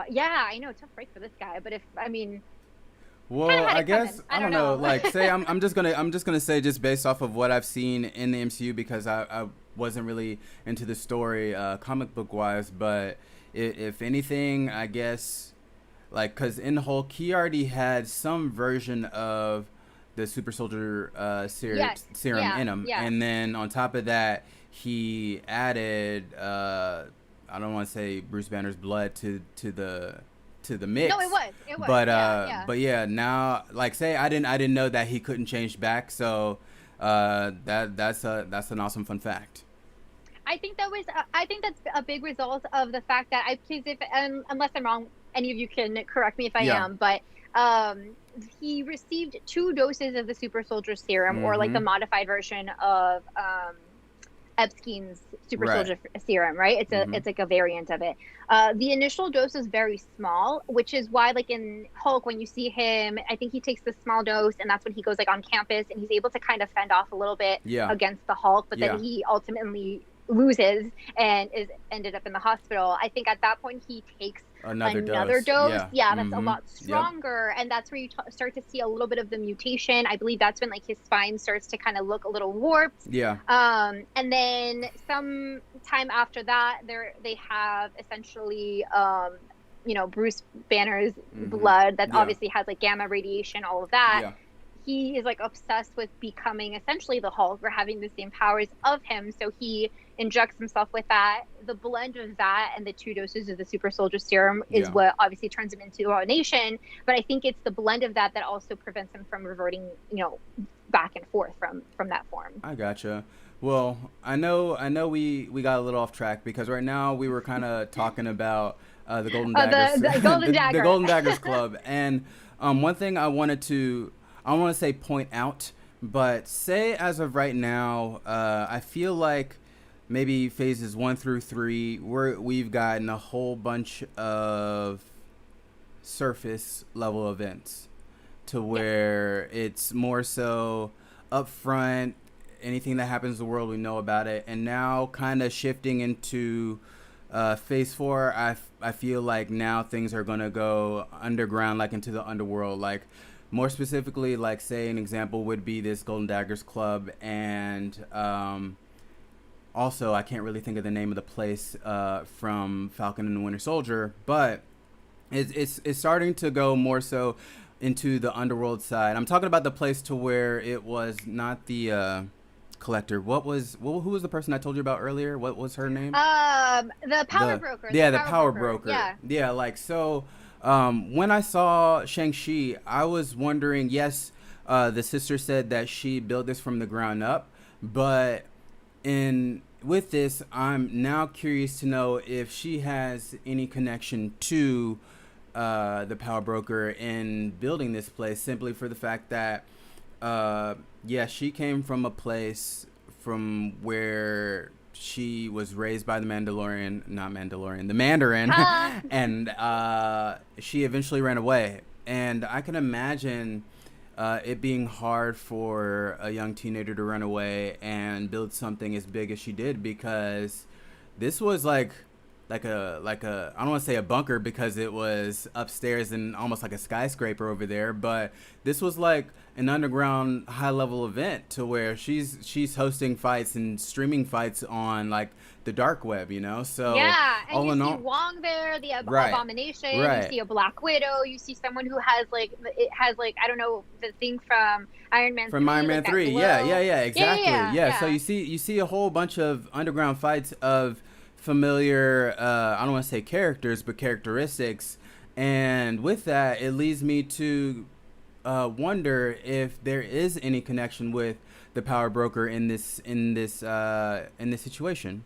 [SPEAKER 2] yeah, I know, tough break for this guy. But if I mean, kind
[SPEAKER 1] Well,
[SPEAKER 2] of had
[SPEAKER 1] I
[SPEAKER 2] it coming.
[SPEAKER 1] guess
[SPEAKER 2] I
[SPEAKER 1] I
[SPEAKER 2] don't
[SPEAKER 1] don't know.
[SPEAKER 2] know.
[SPEAKER 1] Like, say I'm just gonna say just based off of what I've seen in the MCU because I wasn't really into the story comic book wise, but if anything, I guess like because in Hulk he already had some version of the super soldier
[SPEAKER 2] Yes.
[SPEAKER 1] serum
[SPEAKER 2] Yeah.
[SPEAKER 1] in him,
[SPEAKER 2] Yeah.
[SPEAKER 1] and then on top of that he added I don't want to say Bruce Banner's blood to the
[SPEAKER 2] No, it
[SPEAKER 1] mix,
[SPEAKER 2] was. It was. Yeah. Yeah.
[SPEAKER 1] but yeah, now like say I didn't know that he couldn't change back, so that's an awesome fun fact.
[SPEAKER 2] I think that was. I think that's a big result of the fact that because if unless I'm wrong, any of you can correct me if I
[SPEAKER 1] Yeah.
[SPEAKER 2] am. But he received 2 doses of the super soldier serum, or like the
[SPEAKER 1] Mm-hmm.
[SPEAKER 2] modified version of Epstein's super
[SPEAKER 1] Right.
[SPEAKER 2] soldier serum, right?
[SPEAKER 1] Mm-hmm.
[SPEAKER 2] It's like a variant of it. The initial dose is very small, which is why like in Hulk, when you see him, I think he takes the small dose, and that's when he goes like on campus, and he's able to kind of fend off a little bit
[SPEAKER 1] Yeah.
[SPEAKER 2] against the Hulk, but then
[SPEAKER 1] Yeah.
[SPEAKER 2] he ultimately loses and is ended up in the hospital. I think at that point he takes
[SPEAKER 1] Another
[SPEAKER 2] another
[SPEAKER 1] dose.
[SPEAKER 2] dose.
[SPEAKER 1] Yeah.
[SPEAKER 2] Yeah, that's a
[SPEAKER 1] Mm-hmm.
[SPEAKER 2] lot
[SPEAKER 1] Yep.
[SPEAKER 2] stronger, and that's where you start to see a little bit of the mutation. I believe that's when like his spine starts to kind of look a little warped.
[SPEAKER 1] Yeah.
[SPEAKER 2] And then some time after that, they have essentially Bruce Banner's
[SPEAKER 1] Mm-hmm.
[SPEAKER 2] blood that
[SPEAKER 1] Yeah.
[SPEAKER 2] obviously has like gamma radiation, all of that.
[SPEAKER 1] Yeah.
[SPEAKER 2] He is like obsessed with becoming essentially the Hulk or having the same powers of him. So he injects himself with that. The blend of that and the 2 doses of the super soldier serum is
[SPEAKER 1] Yeah.
[SPEAKER 2] what obviously turns him into a nation. But I think it's the blend of that that also prevents him from reverting, back and forth from that form.
[SPEAKER 1] I gotcha. Well, I know we got a little off track because right now we were kind of talking about the Golden Daggers,
[SPEAKER 2] The Golden
[SPEAKER 1] the
[SPEAKER 2] Dagger.
[SPEAKER 1] Golden Daggers Club, and one thing I want to say point out, but say as of right now, I feel like maybe phases 1 through 3, we've gotten a whole bunch of surface level events to
[SPEAKER 2] Yes.
[SPEAKER 1] where it's more so upfront. anything that happens in the world, we know about it. And now, kind of shifting into phase 4, I feel like now things are gonna go underground, like into the underworld. Like, more specifically, like, say an example would be this Golden Daggers Club, and also I can't really think of the name of the place from Falcon and the Winter Soldier, but it's starting to go more so into the underworld side. I'm talking about the place to where it was not the collector. Who was the person I told you about earlier? What was her name?
[SPEAKER 2] The power broker.
[SPEAKER 1] Yeah, the power broker. Yeah, like, so when I saw Shang-Chi, I was wondering, yes, the sister said that she built this from the ground up, but with this, I'm now curious to know if she has any connection to the power broker in building this place, simply for the fact that yeah, she came from a place from where she was raised by the Mandalorian, not Mandalorian, the Mandarin, and she eventually ran away. And I can imagine it being hard for a young teenager to run away and build something as big as she did, because this was like a I don't want to say a bunker, because it was upstairs and almost like a skyscraper over there, but this was like an underground high level event to where she's hosting fights and streaming fights on like the dark web, you know. So
[SPEAKER 2] yeah, and
[SPEAKER 1] all
[SPEAKER 2] you
[SPEAKER 1] in
[SPEAKER 2] see
[SPEAKER 1] all,
[SPEAKER 2] Wong there, the
[SPEAKER 1] right,
[SPEAKER 2] Abomination.
[SPEAKER 1] right.
[SPEAKER 2] You see a Black Widow. You see someone who has like I don't know, the thing from Iron Man
[SPEAKER 1] From
[SPEAKER 2] 3,
[SPEAKER 1] Iron Man
[SPEAKER 2] like
[SPEAKER 1] 3, yeah, exactly, yeah. So you see a whole bunch of underground fights of familiar, I don't want to say characters, but characteristics, and with that, it leads me to wonder if there is any connection with the power broker in this situation.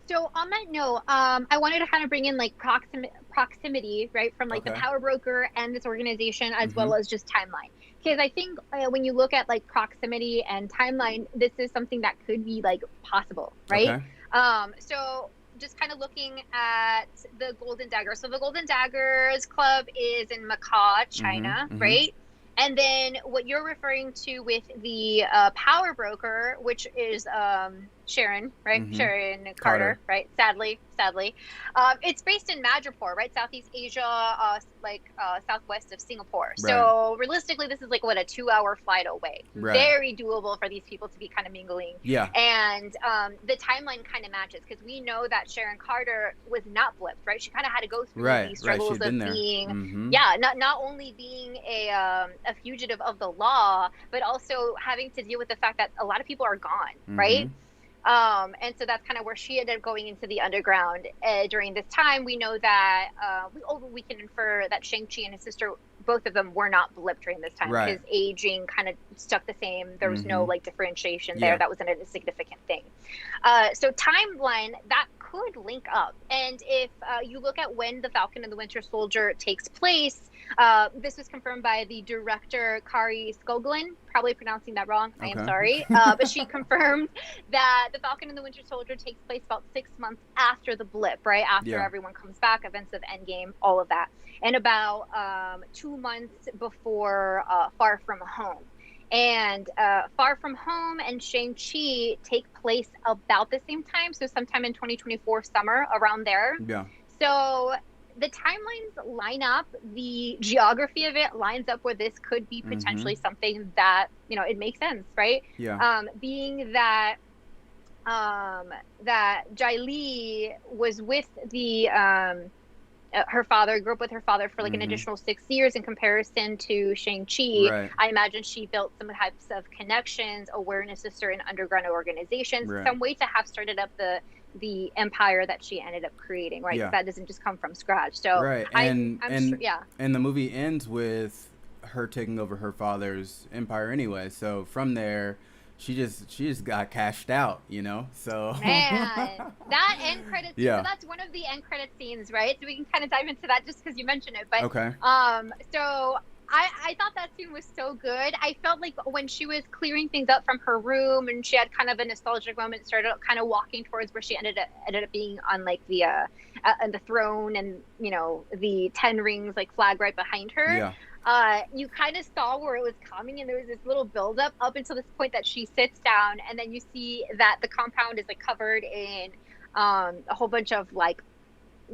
[SPEAKER 2] So on that note, I wanted to kind of bring in like proximity, right, from like the
[SPEAKER 1] Okay.
[SPEAKER 2] power broker and this organization, as
[SPEAKER 1] Mm-hmm.
[SPEAKER 2] well as just timeline. Because I think when you look at like proximity and timeline, this is something that could be like possible, right?
[SPEAKER 1] Okay.
[SPEAKER 2] So just kind of looking at the Golden Dagger. So the Golden Daggers Club is in Macau,
[SPEAKER 1] Mm-hmm.
[SPEAKER 2] China,
[SPEAKER 1] Mm-hmm.
[SPEAKER 2] right? And then what you're referring to with the power broker, which is Sharon, right?
[SPEAKER 1] Mm-hmm.
[SPEAKER 2] Sharon Carter, right? Sadly. It's based in Madripoor, right? Southeast Asia, southwest of Singapore.
[SPEAKER 1] Right.
[SPEAKER 2] So realistically, this is like what, a 2-hour flight away.
[SPEAKER 1] Right.
[SPEAKER 2] Very doable for these people to be kind of mingling.
[SPEAKER 1] Yeah.
[SPEAKER 2] And the timeline kind of matches, because we know that Sharon Carter was not blipped, right? She kind of had to go through these struggles of being,
[SPEAKER 1] mm-hmm.
[SPEAKER 2] not only being a fugitive of the law, but also having to deal with the fact that a lot of people are gone,
[SPEAKER 1] Mm-hmm.
[SPEAKER 2] right? And so that's kind of where she ended up going into the underground during this time. We know that we can infer that Shang-Chi and his sister, both of them, were not blipped during this time.
[SPEAKER 1] Right.
[SPEAKER 2] His aging kind of stuck the same. There was no like differentiation there.
[SPEAKER 1] Yeah.
[SPEAKER 2] That wasn't a significant thing. So timeline, that could link up. And if you look at when the Falcon and the Winter Soldier takes place, this was confirmed by the director Kari Skogland, probably pronouncing that wrong. I am sorry. But she confirmed that the Falcon and the Winter Soldier takes place about 6 months after the blip, right? After everyone comes back, events of Endgame, all of that. And about 2 months before Far From Home. And Far From Home and Shang-Chi take place about the same time. So sometime in 2024 summer, around there.
[SPEAKER 1] Yeah.
[SPEAKER 2] So the timelines line up. The geography of it lines up where this could be potentially something that, it makes sense, right?
[SPEAKER 1] Yeah.
[SPEAKER 2] Being that that Jai Li was with her father, grew up with her father for like an additional 6 years in comparison to Shang-Chi.
[SPEAKER 1] Right.
[SPEAKER 2] I imagine she built some types of connections, awareness to certain underground organizations, some way to have started up the empire that she ended up creating, right?
[SPEAKER 1] Yeah.
[SPEAKER 2] That doesn't just come from scratch. So
[SPEAKER 1] right.
[SPEAKER 2] I'm sure,
[SPEAKER 1] and the movie ends with her taking over her father's empire anyway. So from there, she just got cashed out, So
[SPEAKER 2] man, that end credit scene. So that's one of the end credit scenes, right? So we can kind of dive into that just because you mentioned it. But
[SPEAKER 1] okay.
[SPEAKER 2] So I thought that scene was so good. I felt like when she was clearing things up from her room and she had kind of a nostalgic moment, started kind of walking towards where she ended up being on like the throne and the 10 rings like flag right behind her.
[SPEAKER 1] Yeah.
[SPEAKER 2] you kind of saw where it was coming, and there was this little buildup up until this point that she sits down, and then you see that the compound is like covered in a whole bunch of like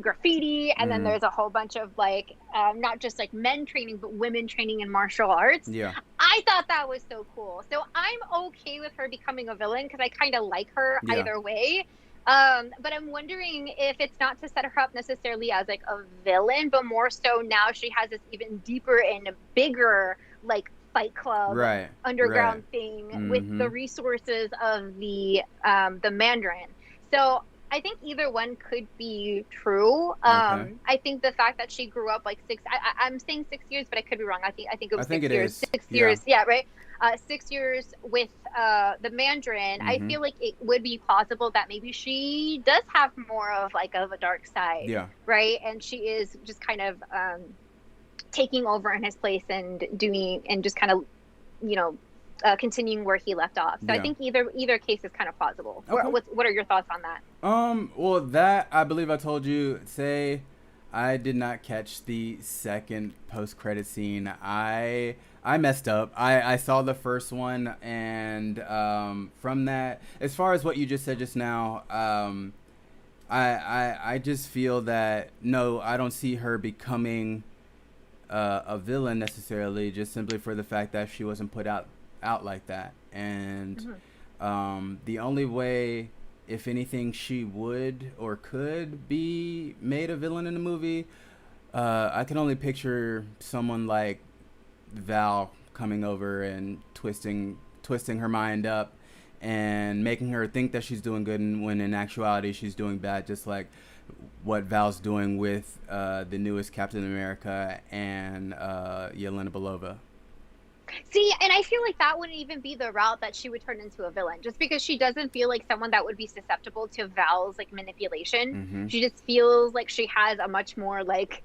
[SPEAKER 2] graffiti, and then there's a whole bunch of like not just like men training but women training in martial arts.
[SPEAKER 1] Yeah.
[SPEAKER 2] I thought that was so cool, so I'm okay with her becoming a villain because I kind of like her
[SPEAKER 1] Yeah.
[SPEAKER 2] either way. But I'm wondering if it's not to set her up necessarily as like a villain, but more so now she has this even deeper and bigger like fight club
[SPEAKER 1] Right.
[SPEAKER 2] underground
[SPEAKER 1] Right.
[SPEAKER 2] thing with the resources of the Mandarin. So I think either one could be true.
[SPEAKER 1] Okay.
[SPEAKER 2] I think the fact that she grew up like I'm saying 6 years, but I could be wrong. I think it
[SPEAKER 1] I
[SPEAKER 2] was
[SPEAKER 1] think
[SPEAKER 2] six
[SPEAKER 1] it
[SPEAKER 2] years.
[SPEAKER 1] is.
[SPEAKER 2] 6 years, yeah, right. 6 years with the Mandarin. I feel like it would be possible that maybe she does have more of like of a dark side,
[SPEAKER 1] Yeah.
[SPEAKER 2] right? And she is just kind of taking over in his place and doing and just kind of, you know, continuing where he left off. So I
[SPEAKER 1] Yeah.
[SPEAKER 2] think either case is kind of plausible.
[SPEAKER 1] Okay.
[SPEAKER 2] What are your thoughts on that?
[SPEAKER 1] Well, that I believe I told you. Say, I did not catch the second post-credit scene. I messed up. I saw the first one, and from that, as far as what you just said just now, I just feel that no, I don't see her becoming a villain necessarily, just simply for the fact that she wasn't put out like that, and the only way, if anything, she would or could be made a villain in the movie, I can only picture someone like Val coming over and twisting her mind up and making her think that she's doing good, and when in actuality she's doing bad, just like what Val's doing with the newest Captain America and Yelena Belova.
[SPEAKER 2] See, and I feel like that wouldn't even be the route that she would turn into a villain, just because she doesn't feel like someone that would be susceptible to Val's like manipulation. She just feels like she has a much more like,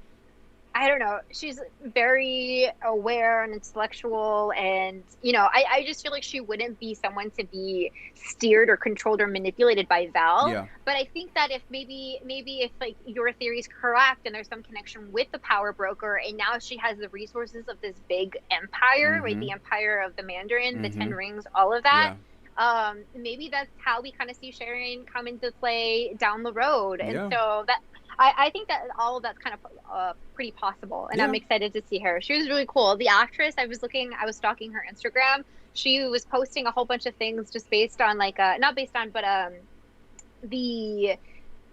[SPEAKER 2] I don't know, she's very aware and intellectual, and you know, I just feel like she wouldn't be someone to be steered or controlled or manipulated by Val.
[SPEAKER 1] Yeah.
[SPEAKER 2] But I think that if maybe if like your theory is correct and there's some connection with the power broker, and now she has the resources of this big empire, right? The empire of the Mandarin, the Ten Rings, all of that.
[SPEAKER 1] Yeah.
[SPEAKER 2] Maybe that's how we kind of see Sharon come into play down the road, and
[SPEAKER 1] Yeah.
[SPEAKER 2] so that I think that all of that's kind of pretty possible, and
[SPEAKER 1] Yeah.
[SPEAKER 2] I'm excited to see her. She was really cool. The actress, I was stalking her Instagram. She was posting a whole bunch of things just based on like not based on, but the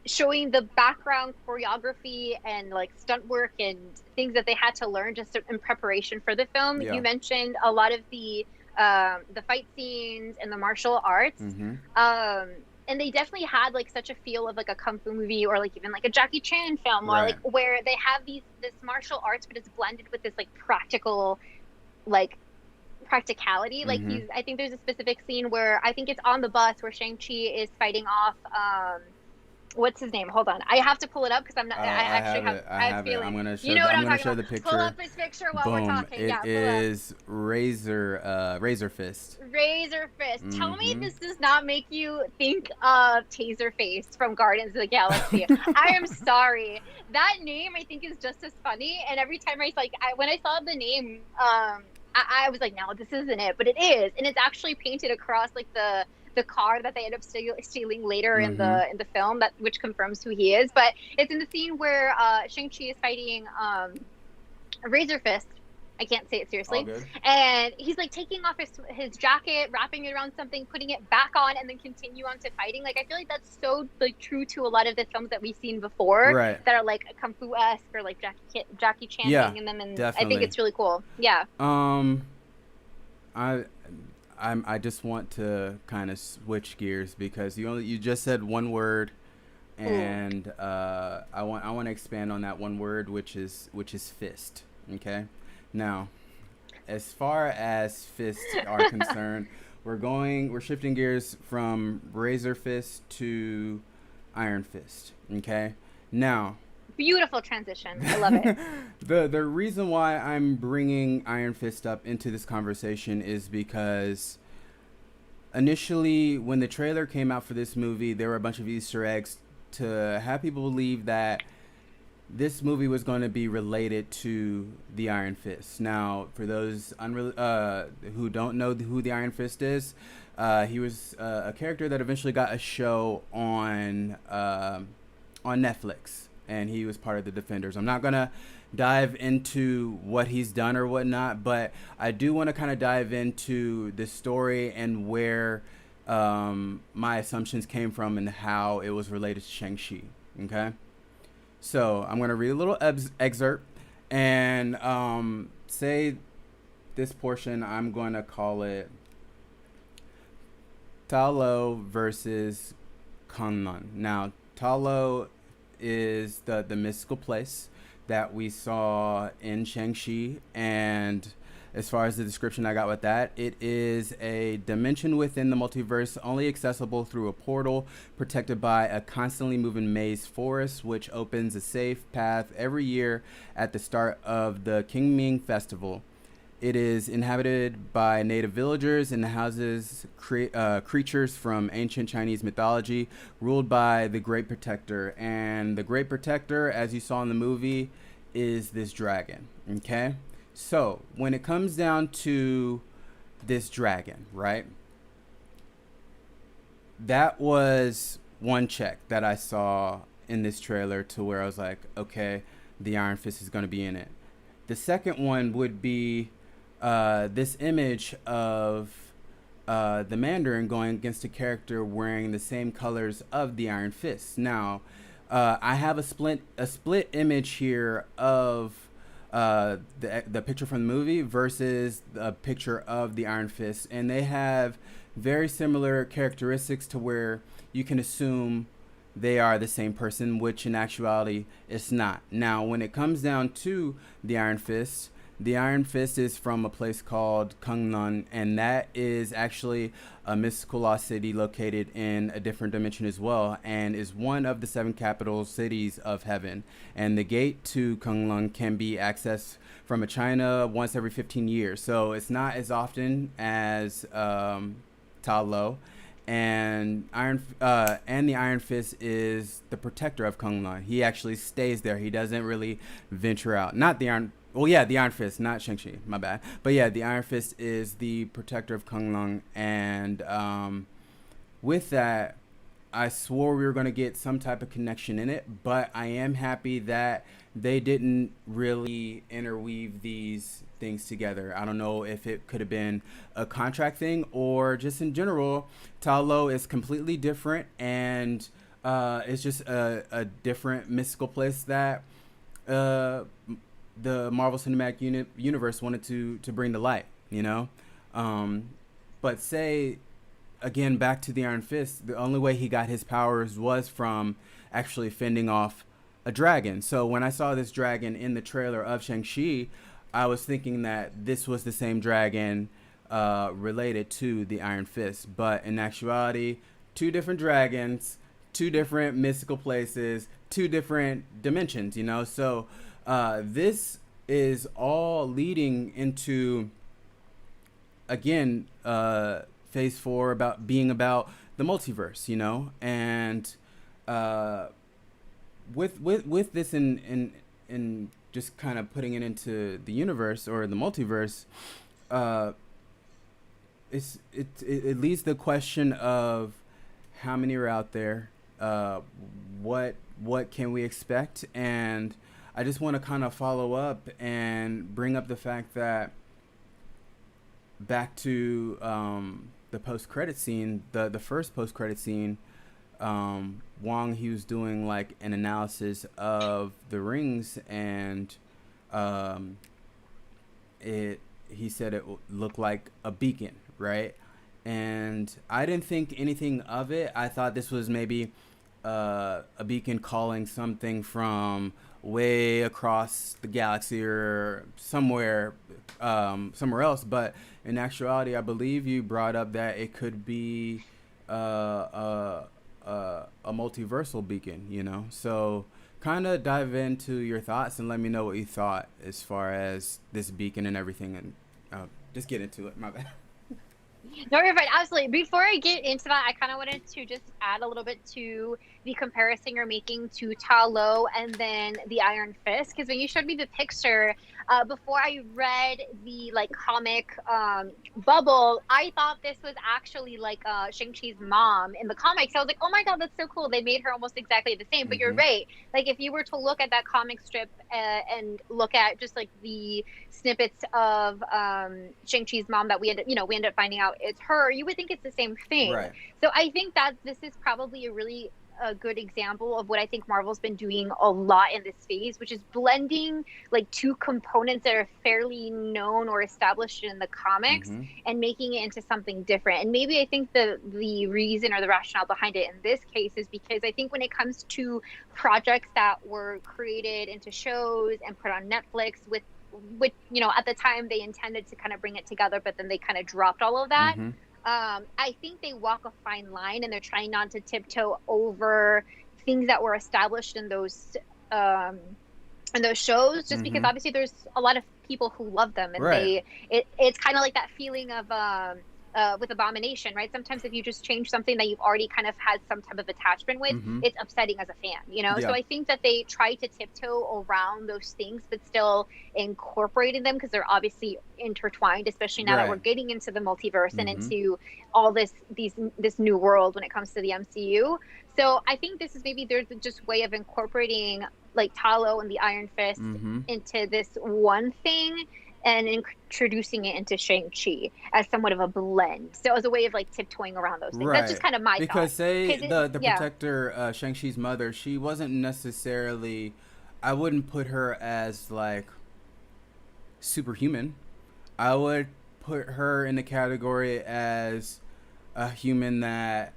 [SPEAKER 2] showing the background choreography and like stunt work and things that they had to learn just in preparation for the film.
[SPEAKER 1] Yeah.
[SPEAKER 2] You mentioned a lot of the fight scenes and the martial arts. And they definitely had like such a feel of like a kung fu movie, or like even like a Jackie Chan film, or
[SPEAKER 1] Right.
[SPEAKER 2] like where they have this martial arts, but it's blended with this like practical, like practicality. Like I think there's a specific scene where I think it's on the bus where Shang-Chi is fighting off what's his name? Hold on, I have to pull it up because I'm not. I actually have. I have
[SPEAKER 1] it.
[SPEAKER 2] feeling.
[SPEAKER 1] I'm gonna show.
[SPEAKER 2] You know what
[SPEAKER 1] I'm
[SPEAKER 2] I'm
[SPEAKER 1] gonna
[SPEAKER 2] talking
[SPEAKER 1] show
[SPEAKER 2] about.
[SPEAKER 1] the picture.
[SPEAKER 2] Pull up his picture while we're
[SPEAKER 1] Boom.
[SPEAKER 2] talking.
[SPEAKER 1] It
[SPEAKER 2] Yeah, pull
[SPEAKER 1] is Razor Fist.
[SPEAKER 2] Razor Fist. Tell me this does not make you think of Taserface from Guardians of the Galaxy. I am sorry. That name I think is just as funny. And every time when I saw the name, I was like, no, this isn't it. But it is, and it's actually painted across like the car that they end up stealing later in the film, that which confirms who he is. But it's in the scene where Shang-Chi is fighting Razor Fist. I can't say it seriously.
[SPEAKER 1] All good.
[SPEAKER 2] And he's like taking off his jacket, wrapping it around something, putting it back on, and then continue on to fighting. Like I feel like that's so like true to a lot of the films that we've seen before,
[SPEAKER 1] Right.
[SPEAKER 2] that are like kung fu-esque, or like Jackie Chan in them, and
[SPEAKER 1] definitely.
[SPEAKER 2] I think it's really cool. Yeah.
[SPEAKER 1] I just want to kind of switch gears because you just said one word, and I want to expand on that one word, which is fist. Okay, now, as far as fists are concerned, we're shifting gears from Razor Fist to Iron Fist. Okay, now.
[SPEAKER 2] Beautiful transition. I love it.
[SPEAKER 1] The reason why I'm bringing Iron Fist up into this conversation is because initially, when the trailer came out for this movie, there were a bunch of Easter eggs to have people believe that this movie was going to be related to the Iron Fist. Now, for those who don't know who the Iron Fist is, he was a character that eventually got a show on Netflix, and he was part of the Defenders. I'm not gonna dive into what he's done or whatnot, but I do want to kind of dive into the story and where my assumptions came from and how it was related to Shang-Chi. Okay, so I'm gonna read a little excerpt and say this portion. I'm going to call it Ta Lo versus Kunlun. Now, Ta Lo is the mystical place that we saw in Shang-Chi, and as far as the description I got with that, it is a dimension within the multiverse only accessible through a portal protected by a constantly moving maze forest, which opens a safe path every year at the start of the King Ming Festival. It is inhabited by native villagers and houses creatures from ancient Chinese mythology, ruled by the Great Protector. And the Great Protector, as you saw in the movie, is this dragon. Okay? So, when it comes down to this dragon, right? That was one check that I saw in this trailer to where I was like, okay, the Iron Fist is going to be in it. The second one would be this image of the Mandarin going against a character wearing the same colors of the Iron Fist. Now, I have a split image here of the picture from the movie versus a picture of the Iron Fist, and they have very similar characteristics to where you can assume they are the same person, which in actuality it's not. Now, when it comes down to the Iron Fist is from a place called Kunlun, and that is actually a mystical lost city located in a different dimension as well, and is one of the 7 capital cities of heaven. And the gate to Kunlun can be accessed from a China once every 15 years, so it's not as often as Ta Lo. And the Iron Fist is the protector of Kunlun. He actually stays there. He doesn't really venture out. Not the Iron. Well, yeah, the Iron Fist, not Shang-Chi. My bad. But yeah, the Iron Fist is the protector of Kunlun, and with that, I swore we were going to get some type of connection in it. But I am happy that they didn't really interweave these things together. I don't know if it could have been a contract thing or just in general. Ta Lo is completely different, and it's just a different mystical place that the Marvel Cinematic Universe wanted to bring to light, you know? But say, again, back to the Iron Fist, the only way he got his powers was from actually fending off a dragon. So when I saw this dragon in the trailer of Shang-Chi, I was thinking that this was the same dragon related to the Iron Fist. But in actuality, 2 different dragons, 2 different mystical places, 2 different dimensions, you know? So this is all leading into, again, phase 4 about being about the multiverse, you know? And with this in just kind of putting it into the universe or the multiverse, it leads the question of how many are out there, what can we expect, and I just want to kind of follow up and bring up the fact that back to the post-credit scene, the first post-credit scene, Wong, he was doing like an analysis of the rings, and he said it looked like a beacon, right? And I didn't think anything of it. I thought this was maybe a beacon calling something from way across the galaxy or somewhere else. But in actuality, I believe you brought up that it could be a multiversal beacon, you know? So kind of dive into your thoughts and let me know what you thought as far as this beacon and everything, and just get into it. My bad.
[SPEAKER 2] No, you're fine. Absolutely. Before I get into that, I kind of wanted to just add a little bit to the comparison you're making to Ta Lo and then the Iron Fist. Because when you showed me the picture, before I read the like comic bubble, I thought this was actually like Shang-Chi's mom in the comics. I was like, oh my God, that's so cool. They made her almost exactly the same. But you're
[SPEAKER 1] Mm-hmm.
[SPEAKER 2] right. Like if you were to look at that comic strip and look at just like the snippets of Shang-Chi's mom that we end up finding out it's her, you would think it's the same thing.
[SPEAKER 1] Right.
[SPEAKER 2] So I think that this is probably a good example of what I think Marvel's been doing a lot in this phase, which is blending like two components that are fairly known or established in the comics
[SPEAKER 1] Mm-hmm.
[SPEAKER 2] and making it into something different. And maybe I think the reason or the rationale behind it in this case is because I think when it comes to projects that were created into shows and put on Netflix with at the time they intended to kind of bring it together, but then they kind of dropped all of that.
[SPEAKER 1] Mm-hmm.
[SPEAKER 2] I think they walk a fine line and they're trying not to tiptoe over things that were established um, in those shows, just because
[SPEAKER 1] Mm-hmm.
[SPEAKER 2] obviously there's a lot of people who love them, and
[SPEAKER 1] Right.
[SPEAKER 2] it's kind of like that feeling of with Abomination, right? Sometimes if you just change something that you've already kind of had some type of attachment with,
[SPEAKER 1] Mm-hmm.
[SPEAKER 2] it's upsetting as a fan. So
[SPEAKER 1] Yeah.
[SPEAKER 2] I think that they try to tiptoe around those things, but still incorporating them because they're obviously intertwined, especially now that we're
[SPEAKER 1] Right.
[SPEAKER 2] getting into the multiverse and
[SPEAKER 1] Mm-hmm.
[SPEAKER 2] into all this new world when it comes to the MCU. So I think this is maybe there's just way of incorporating like Ta Lo and the Iron Fist
[SPEAKER 1] Mm-hmm.
[SPEAKER 2] into this one thing and introducing it into Shang-Chi as somewhat of a blend. So as a way of like tiptoeing around those things. That's just
[SPEAKER 1] Right.
[SPEAKER 2] kind of my thought.
[SPEAKER 1] Because say
[SPEAKER 2] Because
[SPEAKER 1] the
[SPEAKER 2] yeah,
[SPEAKER 1] protector, Shang-Chi's mother, she wasn't necessarily, I wouldn't put her as like superhuman. I would put her in the category as a human that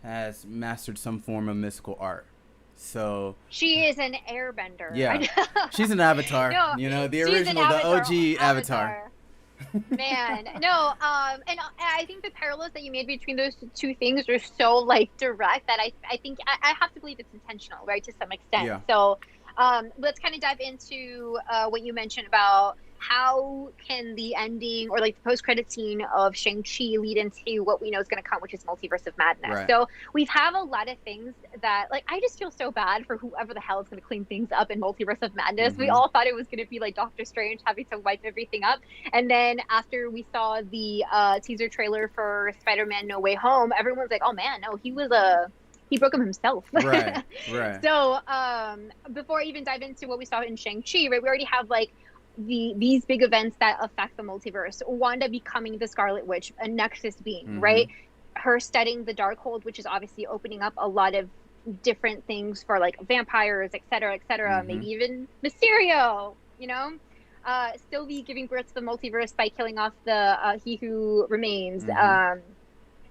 [SPEAKER 1] has mastered some form of mystical art. So
[SPEAKER 2] she is an airbender.
[SPEAKER 1] yeah, she's an avatar.
[SPEAKER 2] No,
[SPEAKER 1] You know, the
[SPEAKER 2] she's an
[SPEAKER 1] original, the
[SPEAKER 2] avatar.
[SPEAKER 1] OG avatar.
[SPEAKER 2] Avatar. Man, no, and I think the parallels that you made between those two things are so like direct that I think I have to believe it's intentional, right, to some extent.
[SPEAKER 1] Yeah.
[SPEAKER 2] So, let's kind of dive into what you mentioned about how can the ending or like the post-credit scene of Shang-Chi lead into what we know is going to come, which is Multiverse of Madness.
[SPEAKER 1] Right.
[SPEAKER 2] So we have a lot of things that like I just feel so bad for whoever the hell is going to clean things up in Multiverse of Madness. We
[SPEAKER 1] Mm-hmm.
[SPEAKER 2] all thought it was going to be like Doctor Strange having to wipe everything up, and then after we saw the teaser trailer for Spider-Man No Way Home, everyone's like, "Oh man, no, he broke him himself."
[SPEAKER 1] Right. Right.
[SPEAKER 2] So before I even dive into what we saw in Shang-Chi, right, we already have like these big events that affect the multiverse. Wanda becoming the Scarlet Witch, a Nexus being,
[SPEAKER 1] Mm-hmm.
[SPEAKER 2] right? Her studying the Darkhold, which is obviously opening up a lot of different things for like vampires, et cetera,
[SPEAKER 1] Mm-hmm.
[SPEAKER 2] maybe even Mysterio. Sylvie giving birth to the multiverse by killing off the He Who Remains.
[SPEAKER 1] Mm-hmm.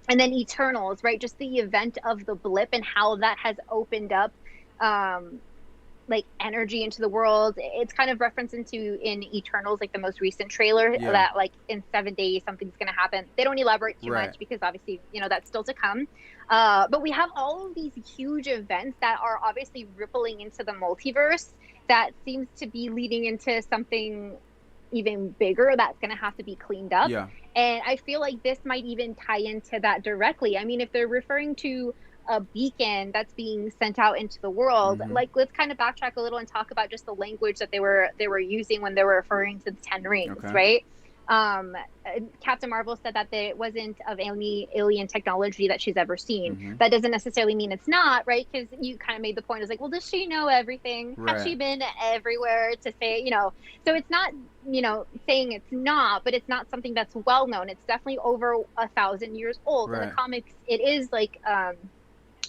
[SPEAKER 2] And then Eternals, right? Just the event of the blip and how that has opened up like energy into the world. It's kind of referenced in Eternals, like the most recent trailer,
[SPEAKER 1] Yeah.
[SPEAKER 2] that like in 7 days something's gonna happen. They don't elaborate too
[SPEAKER 1] Right.
[SPEAKER 2] much because obviously that's still to come. But we have all of these huge events that are obviously rippling into the multiverse that seems to be leading into something even bigger that's going to have to be cleaned up.
[SPEAKER 1] Yeah.
[SPEAKER 2] And I feel like this might even tie into that directly. I mean, if they're referring to a beacon that's being sent out into the world,
[SPEAKER 1] Mm-hmm.
[SPEAKER 2] like let's kind of backtrack a little and talk about just the language that they were using when they were referring to the 10 rings,
[SPEAKER 1] Okay.
[SPEAKER 2] right? Captain Marvel said that it wasn't of any alien technology that she's ever seen.
[SPEAKER 1] Mm-hmm.
[SPEAKER 2] That doesn't necessarily mean it's not, right? Because you kind of made the point. It's like, well, does she know everything?
[SPEAKER 1] Right.
[SPEAKER 2] Has she been everywhere to say, So it's not, saying it's not, but it's not something that's well known. It's definitely over 1,000 years old. In
[SPEAKER 1] Right.
[SPEAKER 2] the comics, it is like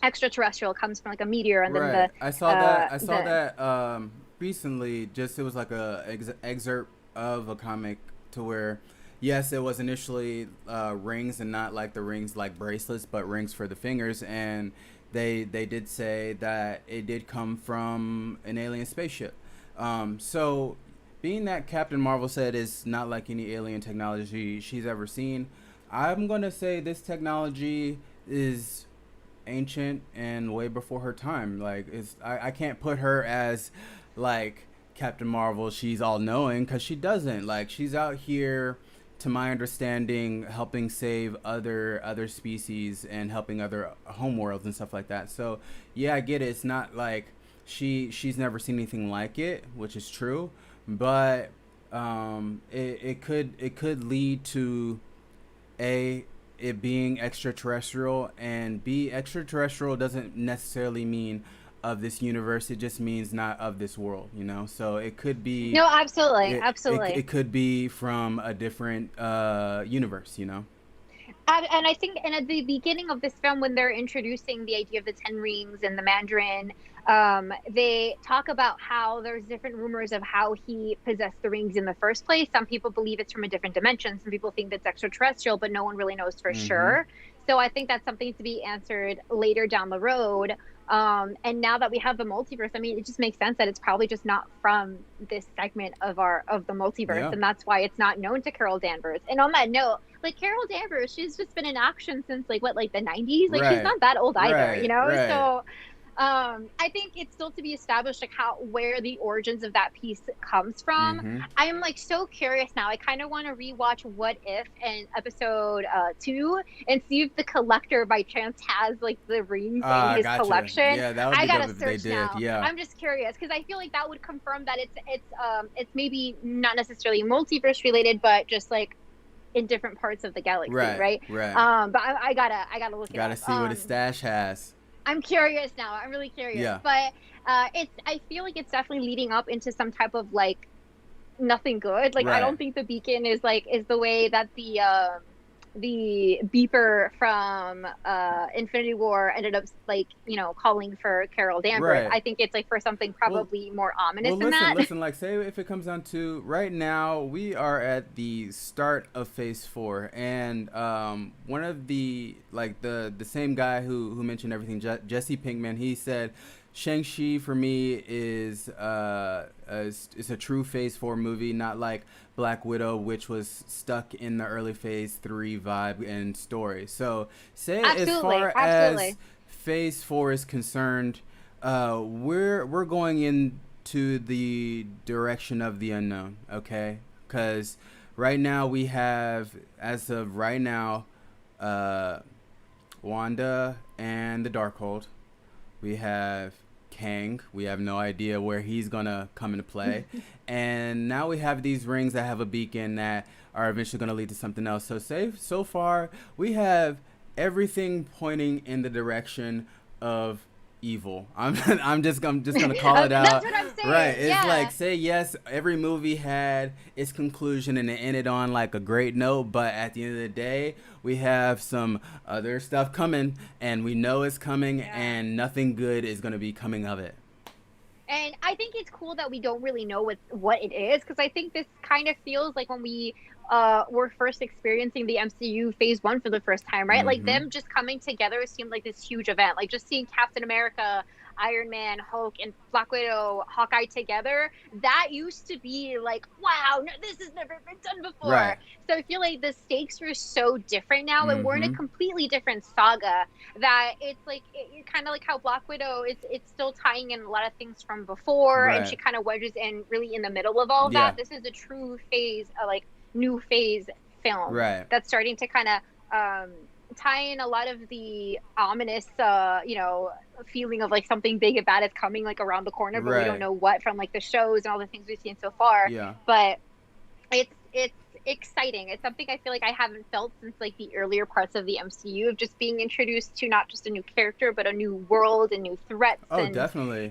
[SPEAKER 2] extraterrestrial, comes from like a meteor, and
[SPEAKER 1] Right.
[SPEAKER 2] then
[SPEAKER 1] I saw that. I saw
[SPEAKER 2] the-
[SPEAKER 1] that recently. Just it was like a excerpt of a comic to where, yes, it was initially rings and not like the rings like bracelets, but rings for the fingers, and they did say that it did come from an alien spaceship. So being that Captain Marvel said it's not like any alien technology she's ever seen, I'm gonna say this technology is ancient and way before her time. Like, I can't put her as like Captain Marvel. She's all knowing, because she doesn't. Like, she's out here to my understanding, helping save other species and helping other homeworlds and stuff like that. So yeah, I get it. It's not like she's never seen anything like it, which is true, but it could lead to a it being extraterrestrial, and b extraterrestrial doesn't necessarily mean of this universe. It just means not of this world, you know. So it could be
[SPEAKER 2] No, absolutely,
[SPEAKER 1] it
[SPEAKER 2] absolutely.
[SPEAKER 1] could be from a different universe, you know.
[SPEAKER 2] And I think, and at the beginning of this film, when they're introducing the idea of the Ten Rings and the Mandarin, they talk about how there's different rumors of how he possessed the rings in the first place. Some people believe it's from a different dimension. Some people think that's extraterrestrial, but no one really knows for
[SPEAKER 1] Mm-hmm.
[SPEAKER 2] sure. So I think that's something to be answered later down the road. And now that we have the multiverse, I mean, it just makes sense that it's probably just not from this segment of the multiverse,
[SPEAKER 1] Yeah.
[SPEAKER 2] and that's why it's not known to Carol Danvers. And on that note, like Carol Danvers, she's just been in action since like what, like the 90s? Like she's
[SPEAKER 1] Right.
[SPEAKER 2] not that old either, you
[SPEAKER 1] Right.
[SPEAKER 2] know?
[SPEAKER 1] Right.
[SPEAKER 2] So I think it's still to be established like how where the origins of that piece comes from.
[SPEAKER 1] Mm-hmm.
[SPEAKER 2] I'm like so curious now. I kind of want to rewatch What If and episode 2 and see if the collector by chance has like the rings in
[SPEAKER 1] Ah,
[SPEAKER 2] his
[SPEAKER 1] gotcha.
[SPEAKER 2] collection.
[SPEAKER 1] Yeah, that would
[SPEAKER 2] I
[SPEAKER 1] be dope
[SPEAKER 2] gotta
[SPEAKER 1] if they
[SPEAKER 2] search
[SPEAKER 1] did.
[SPEAKER 2] now.
[SPEAKER 1] Yeah.
[SPEAKER 2] I'm just curious because I feel like that would confirm that it's maybe not necessarily multiverse related, but just like in different parts of the galaxy,
[SPEAKER 1] Right.
[SPEAKER 2] right?
[SPEAKER 1] Right.
[SPEAKER 2] But I gotta look it
[SPEAKER 1] Gotta
[SPEAKER 2] up.
[SPEAKER 1] see what his stash has.
[SPEAKER 2] I'm curious now. I'm really curious.
[SPEAKER 1] Yeah.
[SPEAKER 2] But it's I feel like it's definitely leading up into some type of like nothing good. Like I
[SPEAKER 1] Right.
[SPEAKER 2] don't think the beacon is the way that the beeper from Infinity War ended up like, you know, calling for Carol Danvers.
[SPEAKER 1] Right.
[SPEAKER 2] I think it's like for something
[SPEAKER 1] Well,
[SPEAKER 2] probably more ominous
[SPEAKER 1] well,
[SPEAKER 2] than
[SPEAKER 1] listen,
[SPEAKER 2] that.
[SPEAKER 1] listen. Like, say if it comes down to right now, we are at the start of Phase 4, and one of the like the same guy who mentioned everything, Jesse Pinkman, he said Shang-Chi for me is a true Phase 4 movie, not like Black Widow, which was stuck in the early Phase 3 vibe and story. So, say as
[SPEAKER 2] Absolutely,
[SPEAKER 1] far as
[SPEAKER 2] absolutely.
[SPEAKER 1] Phase 4 is concerned, we're going into the direction of the unknown, okay? Because right now we have, as of right now, uh, Wanda and the Darkhold. We have Kang. We have no idea where he's gonna come into play, and now we have these rings that have a beacon that are eventually gonna lead to something else. So, say so far we have everything pointing in the direction of evil. I'm just gonna call it
[SPEAKER 2] That's
[SPEAKER 1] out.
[SPEAKER 2] what I'm
[SPEAKER 1] Right.
[SPEAKER 2] saying.
[SPEAKER 1] It's like,
[SPEAKER 2] Yeah.
[SPEAKER 1] say yes, every movie had its conclusion and it ended on like a great note, but at the end of the day, we have some other stuff coming, and we know it's coming,
[SPEAKER 2] Yeah.
[SPEAKER 1] and nothing good is gonna be coming of it.
[SPEAKER 2] And I think it's cool that we don't really know what it is because I think this kind of feels like when we were first experiencing the MCU phase 1 for the first time, right? Like
[SPEAKER 1] Mm-hmm.
[SPEAKER 2] them just coming together seemed like this huge event. Like just seeing Captain America, Iron Man, Hulk, and Black Widow, Hawkeye together, that used to be like, wow, no, this has never been done before.
[SPEAKER 1] Right.
[SPEAKER 2] So I feel like the stakes are so different now, and we're in a
[SPEAKER 1] Mm-hmm.
[SPEAKER 2] completely different saga that it's like kind of like how Black Widow it's still tying in a lot of things from before, and
[SPEAKER 1] Right.
[SPEAKER 2] she kind of wedges in really in the middle of all of that.
[SPEAKER 1] Yeah.
[SPEAKER 2] This is a true phase, like new phase film
[SPEAKER 1] Right.
[SPEAKER 2] that's starting to kind of tie in a lot of the ominous, feeling of like something big and bad is coming like around the corner, but we don't
[SPEAKER 1] Right.
[SPEAKER 2] know what from like the shows and all the things we've seen so far.
[SPEAKER 1] Yeah.
[SPEAKER 2] But it's exciting. It's something I feel like I haven't felt since like the earlier parts of the MCU of just being introduced to not just a new character but a new world and new threats.
[SPEAKER 1] Oh,
[SPEAKER 2] And
[SPEAKER 1] definitely.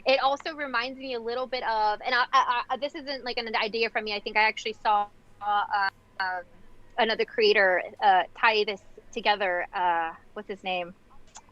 [SPEAKER 2] it also reminds me a little bit of, and this isn't like an idea from me. I think I actually saw um, another creator tie this together. What's his name?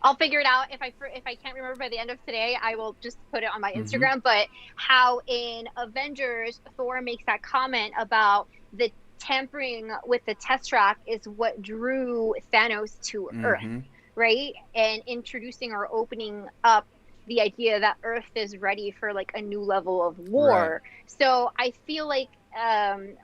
[SPEAKER 2] I'll figure it out. If I can't remember by the end of today, I will just put it on my
[SPEAKER 1] Mm-hmm.
[SPEAKER 2] Instagram. But how in Avengers, Thor makes that comment about the tampering with the Tesseract is what drew Thanos to Earth,
[SPEAKER 1] Mm-hmm.
[SPEAKER 2] right? And introducing or opening up the idea that Earth is ready for like a new level of
[SPEAKER 1] Right.
[SPEAKER 2] war. So I feel like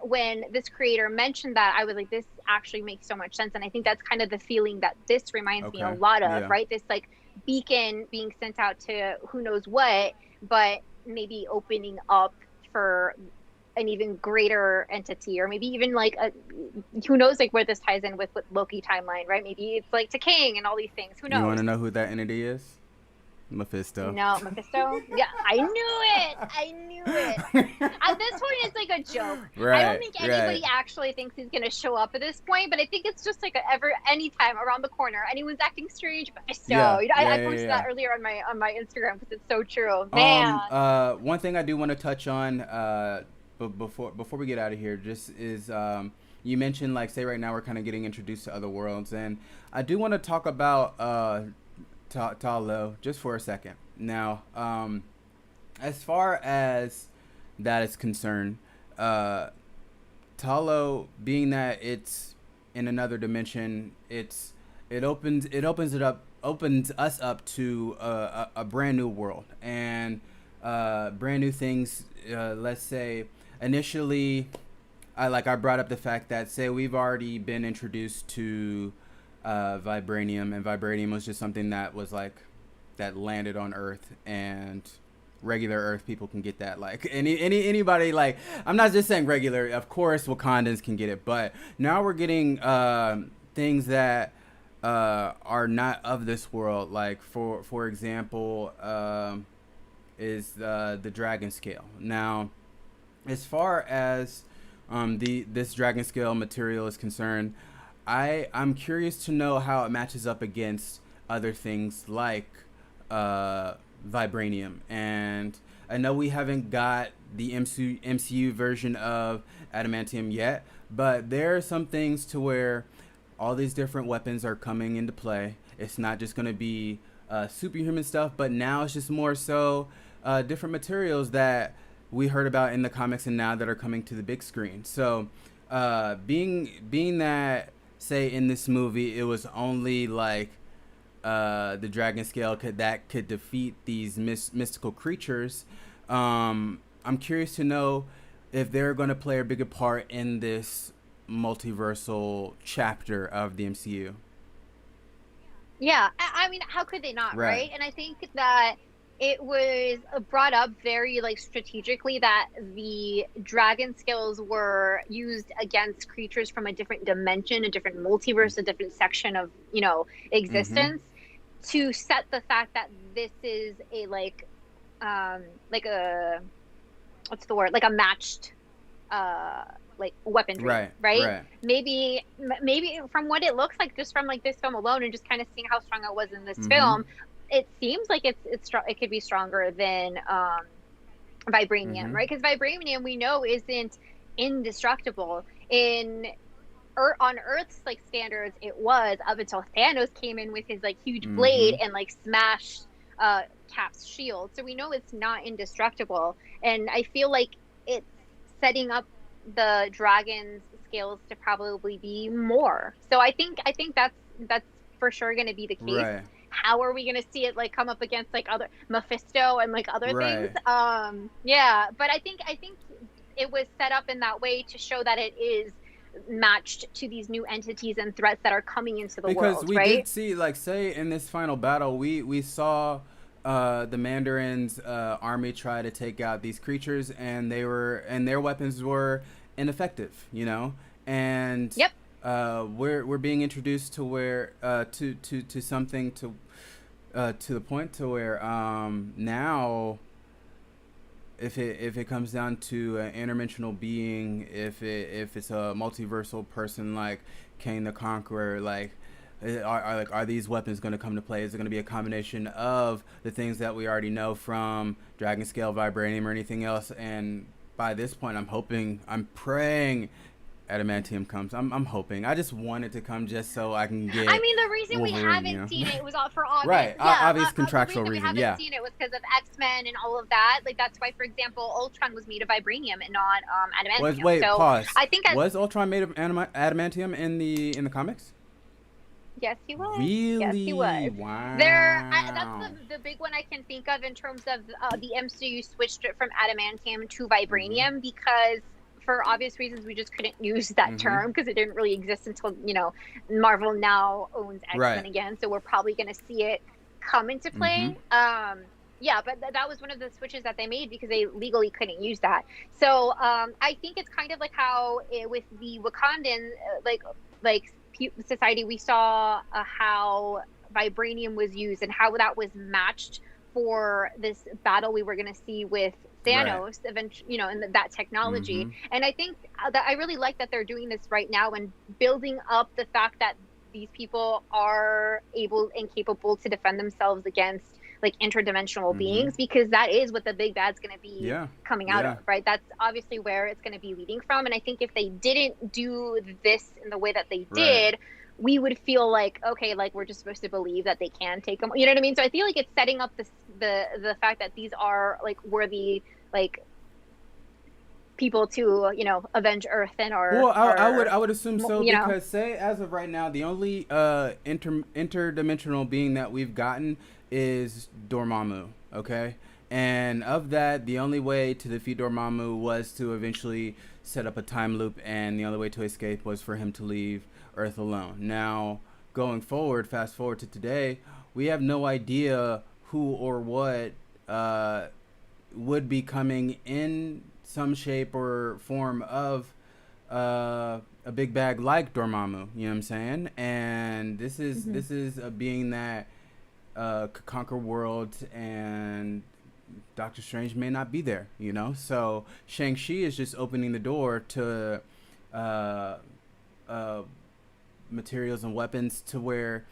[SPEAKER 2] when this creator mentioned that, I was like, this actually makes so much sense. And I think that's kind of the feeling that this reminds me a
[SPEAKER 1] Okay.
[SPEAKER 2] lot of,
[SPEAKER 1] Yeah.
[SPEAKER 2] right? This like beacon being sent out to who knows what, but maybe opening up for an even greater entity, or maybe even like who knows, like where this ties in with Loki timeline, right? Maybe it's like to King and all these things. Who
[SPEAKER 1] You want
[SPEAKER 2] knows?
[SPEAKER 1] to know who that entity is? Mephisto.
[SPEAKER 2] No, Mephisto. Yeah, I knew it. I knew it. At this point, it's like a joke. I don't
[SPEAKER 1] Right,
[SPEAKER 2] think
[SPEAKER 1] right.
[SPEAKER 2] anybody actually thinks he's gonna show up at this point, but I think it's just like anytime around the corner, anyone's acting strange, Mephisto.
[SPEAKER 1] Yeah,
[SPEAKER 2] You know,
[SPEAKER 1] yeah,
[SPEAKER 2] I
[SPEAKER 1] yeah,
[SPEAKER 2] posted
[SPEAKER 1] yeah.
[SPEAKER 2] that earlier on my Instagram because it's so true, man.
[SPEAKER 1] One thing I do want to touch on, but before we get out of here, just is you mentioned like say right now we're kind of getting introduced to other worlds, and I do want to talk about Talo just for a second. Now, as far as that is concerned, uh, Talo being that it's in another dimension, opens us up to a brand new world and brand new things. Let's say initially, I brought up the fact that say we've already been introduced to vibranium, and vibranium was just something that was like that landed on Earth, and regular Earth people can get that. Like anybody, like I'm not just saying regular. Of course, Wakandans can get it, but now we're getting things that are not of this world. Like for example, is the dragon scale. Now, as far as the this dragon scale material is concerned, I'm curious to know how it matches up against other things like vibranium. And I know we haven't got the MCU version of adamantium yet, but there are some things to where all these different weapons are coming into play. It's not just going to be superhuman stuff, but now it's just more so different materials that we heard about in the comics and now that are coming to the big screen. So being that say in this movie it was only like the dragon scale could defeat these mystical creatures. I'm curious to know if they're going to play a bigger part in this multiversal chapter of the MCU.
[SPEAKER 2] Yeah, I mean, how could they not,
[SPEAKER 1] Right.
[SPEAKER 2] right? And I think that it was brought up very like strategically that the dragon skills were used against creatures from a different dimension, a different multiverse, a different section of,
[SPEAKER 1] Mm-hmm.
[SPEAKER 2] existence, to set the fact that this is a like a what's the word? Like a matched like weaponry,
[SPEAKER 1] Right.
[SPEAKER 2] right?
[SPEAKER 1] Right.
[SPEAKER 2] Maybe from what it looks like just from like this film alone and just kind of seeing how strong it was in this
[SPEAKER 1] Mm-hmm.
[SPEAKER 2] film, it seems like it's strong, it could be stronger than vibranium,
[SPEAKER 1] Mm-hmm.
[SPEAKER 2] right? Because vibranium we know isn't indestructible. On Earth's like standards, it was up until Thanos came in with his like huge blade
[SPEAKER 1] Mm-hmm.
[SPEAKER 2] and like smashed Cap's shield. So we know it's not indestructible, and I feel like it's setting up the dragon's scales to probably be more. So I think that's for sure going to be the case.
[SPEAKER 1] Right.
[SPEAKER 2] How are we going to see it like come up against like other Mephisto and like other things?
[SPEAKER 1] Right.
[SPEAKER 2] Yeah, but I think it was set up in that way to show that it is matched to these new entities and threats that are coming into the
[SPEAKER 1] Because
[SPEAKER 2] world,
[SPEAKER 1] we did
[SPEAKER 2] right?
[SPEAKER 1] see, like, say in this final battle, we saw the Mandarin's army try to take out these creatures, and their weapons were ineffective, and
[SPEAKER 2] Yep.
[SPEAKER 1] we're being introduced to where to something to the point to where now if it comes down to an interdimensional being, if it's a multiversal person like Kang the Conqueror, like are these weapons going to come to play? Is it going to be a combination of the things that we already know from Dragon Scale, Vibranium, or anything else? And by this point, I'm praying Adamantium comes. I'm hoping. I just want it to come just so I can
[SPEAKER 2] I
[SPEAKER 1] get
[SPEAKER 2] mean, the reason we
[SPEAKER 1] Wolverine.
[SPEAKER 2] haven't seen it was all for obvious,
[SPEAKER 1] Right.
[SPEAKER 2] yeah.
[SPEAKER 1] Obvious
[SPEAKER 2] The
[SPEAKER 1] contractual
[SPEAKER 2] reason we
[SPEAKER 1] reason.
[SPEAKER 2] haven't
[SPEAKER 1] Yeah.
[SPEAKER 2] seen it was because of X-Men and all of that. Like that's why, for example, Ultron was made of vibranium and not adamantium.
[SPEAKER 1] Wait,
[SPEAKER 2] So
[SPEAKER 1] pause.
[SPEAKER 2] I think as
[SPEAKER 1] Was Ultron made of adamantium in the comics?
[SPEAKER 2] yes, he was. Yes, he
[SPEAKER 1] Really?
[SPEAKER 2] was. That's
[SPEAKER 1] Wow.
[SPEAKER 2] the big one I can think of in terms of the MCU switched it from adamantium to
[SPEAKER 1] Mhm.
[SPEAKER 2] vibranium because for obvious reasons we just couldn't use that
[SPEAKER 1] Mhm.
[SPEAKER 2] term because it didn't really exist until Marvel now owns X-Men
[SPEAKER 1] Right.
[SPEAKER 2] again, so we're probably going to see it come into play.
[SPEAKER 1] Mhm.
[SPEAKER 2] Yeah, but that was one of the switches that they made because they legally couldn't use that. So I think it's kind of like how with the Wakandan like society, we saw how vibranium was used and how that was matched for this battle we were going to see with
[SPEAKER 1] Right.
[SPEAKER 2] Thanos eventually, you know, and that technology.
[SPEAKER 1] Mm-hmm.
[SPEAKER 2] And I think that I really like that they're doing this right now and building up the fact that these people are able and capable to defend themselves against like interdimensional
[SPEAKER 1] Mm-hmm.
[SPEAKER 2] beings, because that is what the big bad's going to be
[SPEAKER 1] Yeah.
[SPEAKER 2] coming out of,
[SPEAKER 1] Yeah.
[SPEAKER 2] right? That's obviously where it's going to be leading from. And I think if they didn't do this in the way that they
[SPEAKER 1] Right.
[SPEAKER 2] did, we would feel like, okay, like we're just supposed to believe that they can take them, you know what I mean? So I feel like it's setting up this the fact that these are like worthy like people to, you know, avenge Earth and
[SPEAKER 1] Well,
[SPEAKER 2] our
[SPEAKER 1] I would assume so,
[SPEAKER 2] you know.
[SPEAKER 1] because say as of right now, the only interdimensional being that we've gotten is Dormammu. Okay, and of that, the only way to defeat Dormammu was to eventually set up a time loop, and the only way to escape was for him to leave Earth alone. Now, going forward, fast forward to today, we have no idea who or what uh, would be coming in some shape or form of a big bag like Dormammu. You know what I'm saying? And
[SPEAKER 2] Mhm.
[SPEAKER 1] this is a being that could conquer worlds, and Doctor Strange may not be there. You know, so Shang-Chi is just opening the door to uh, uh, materials and weapons to where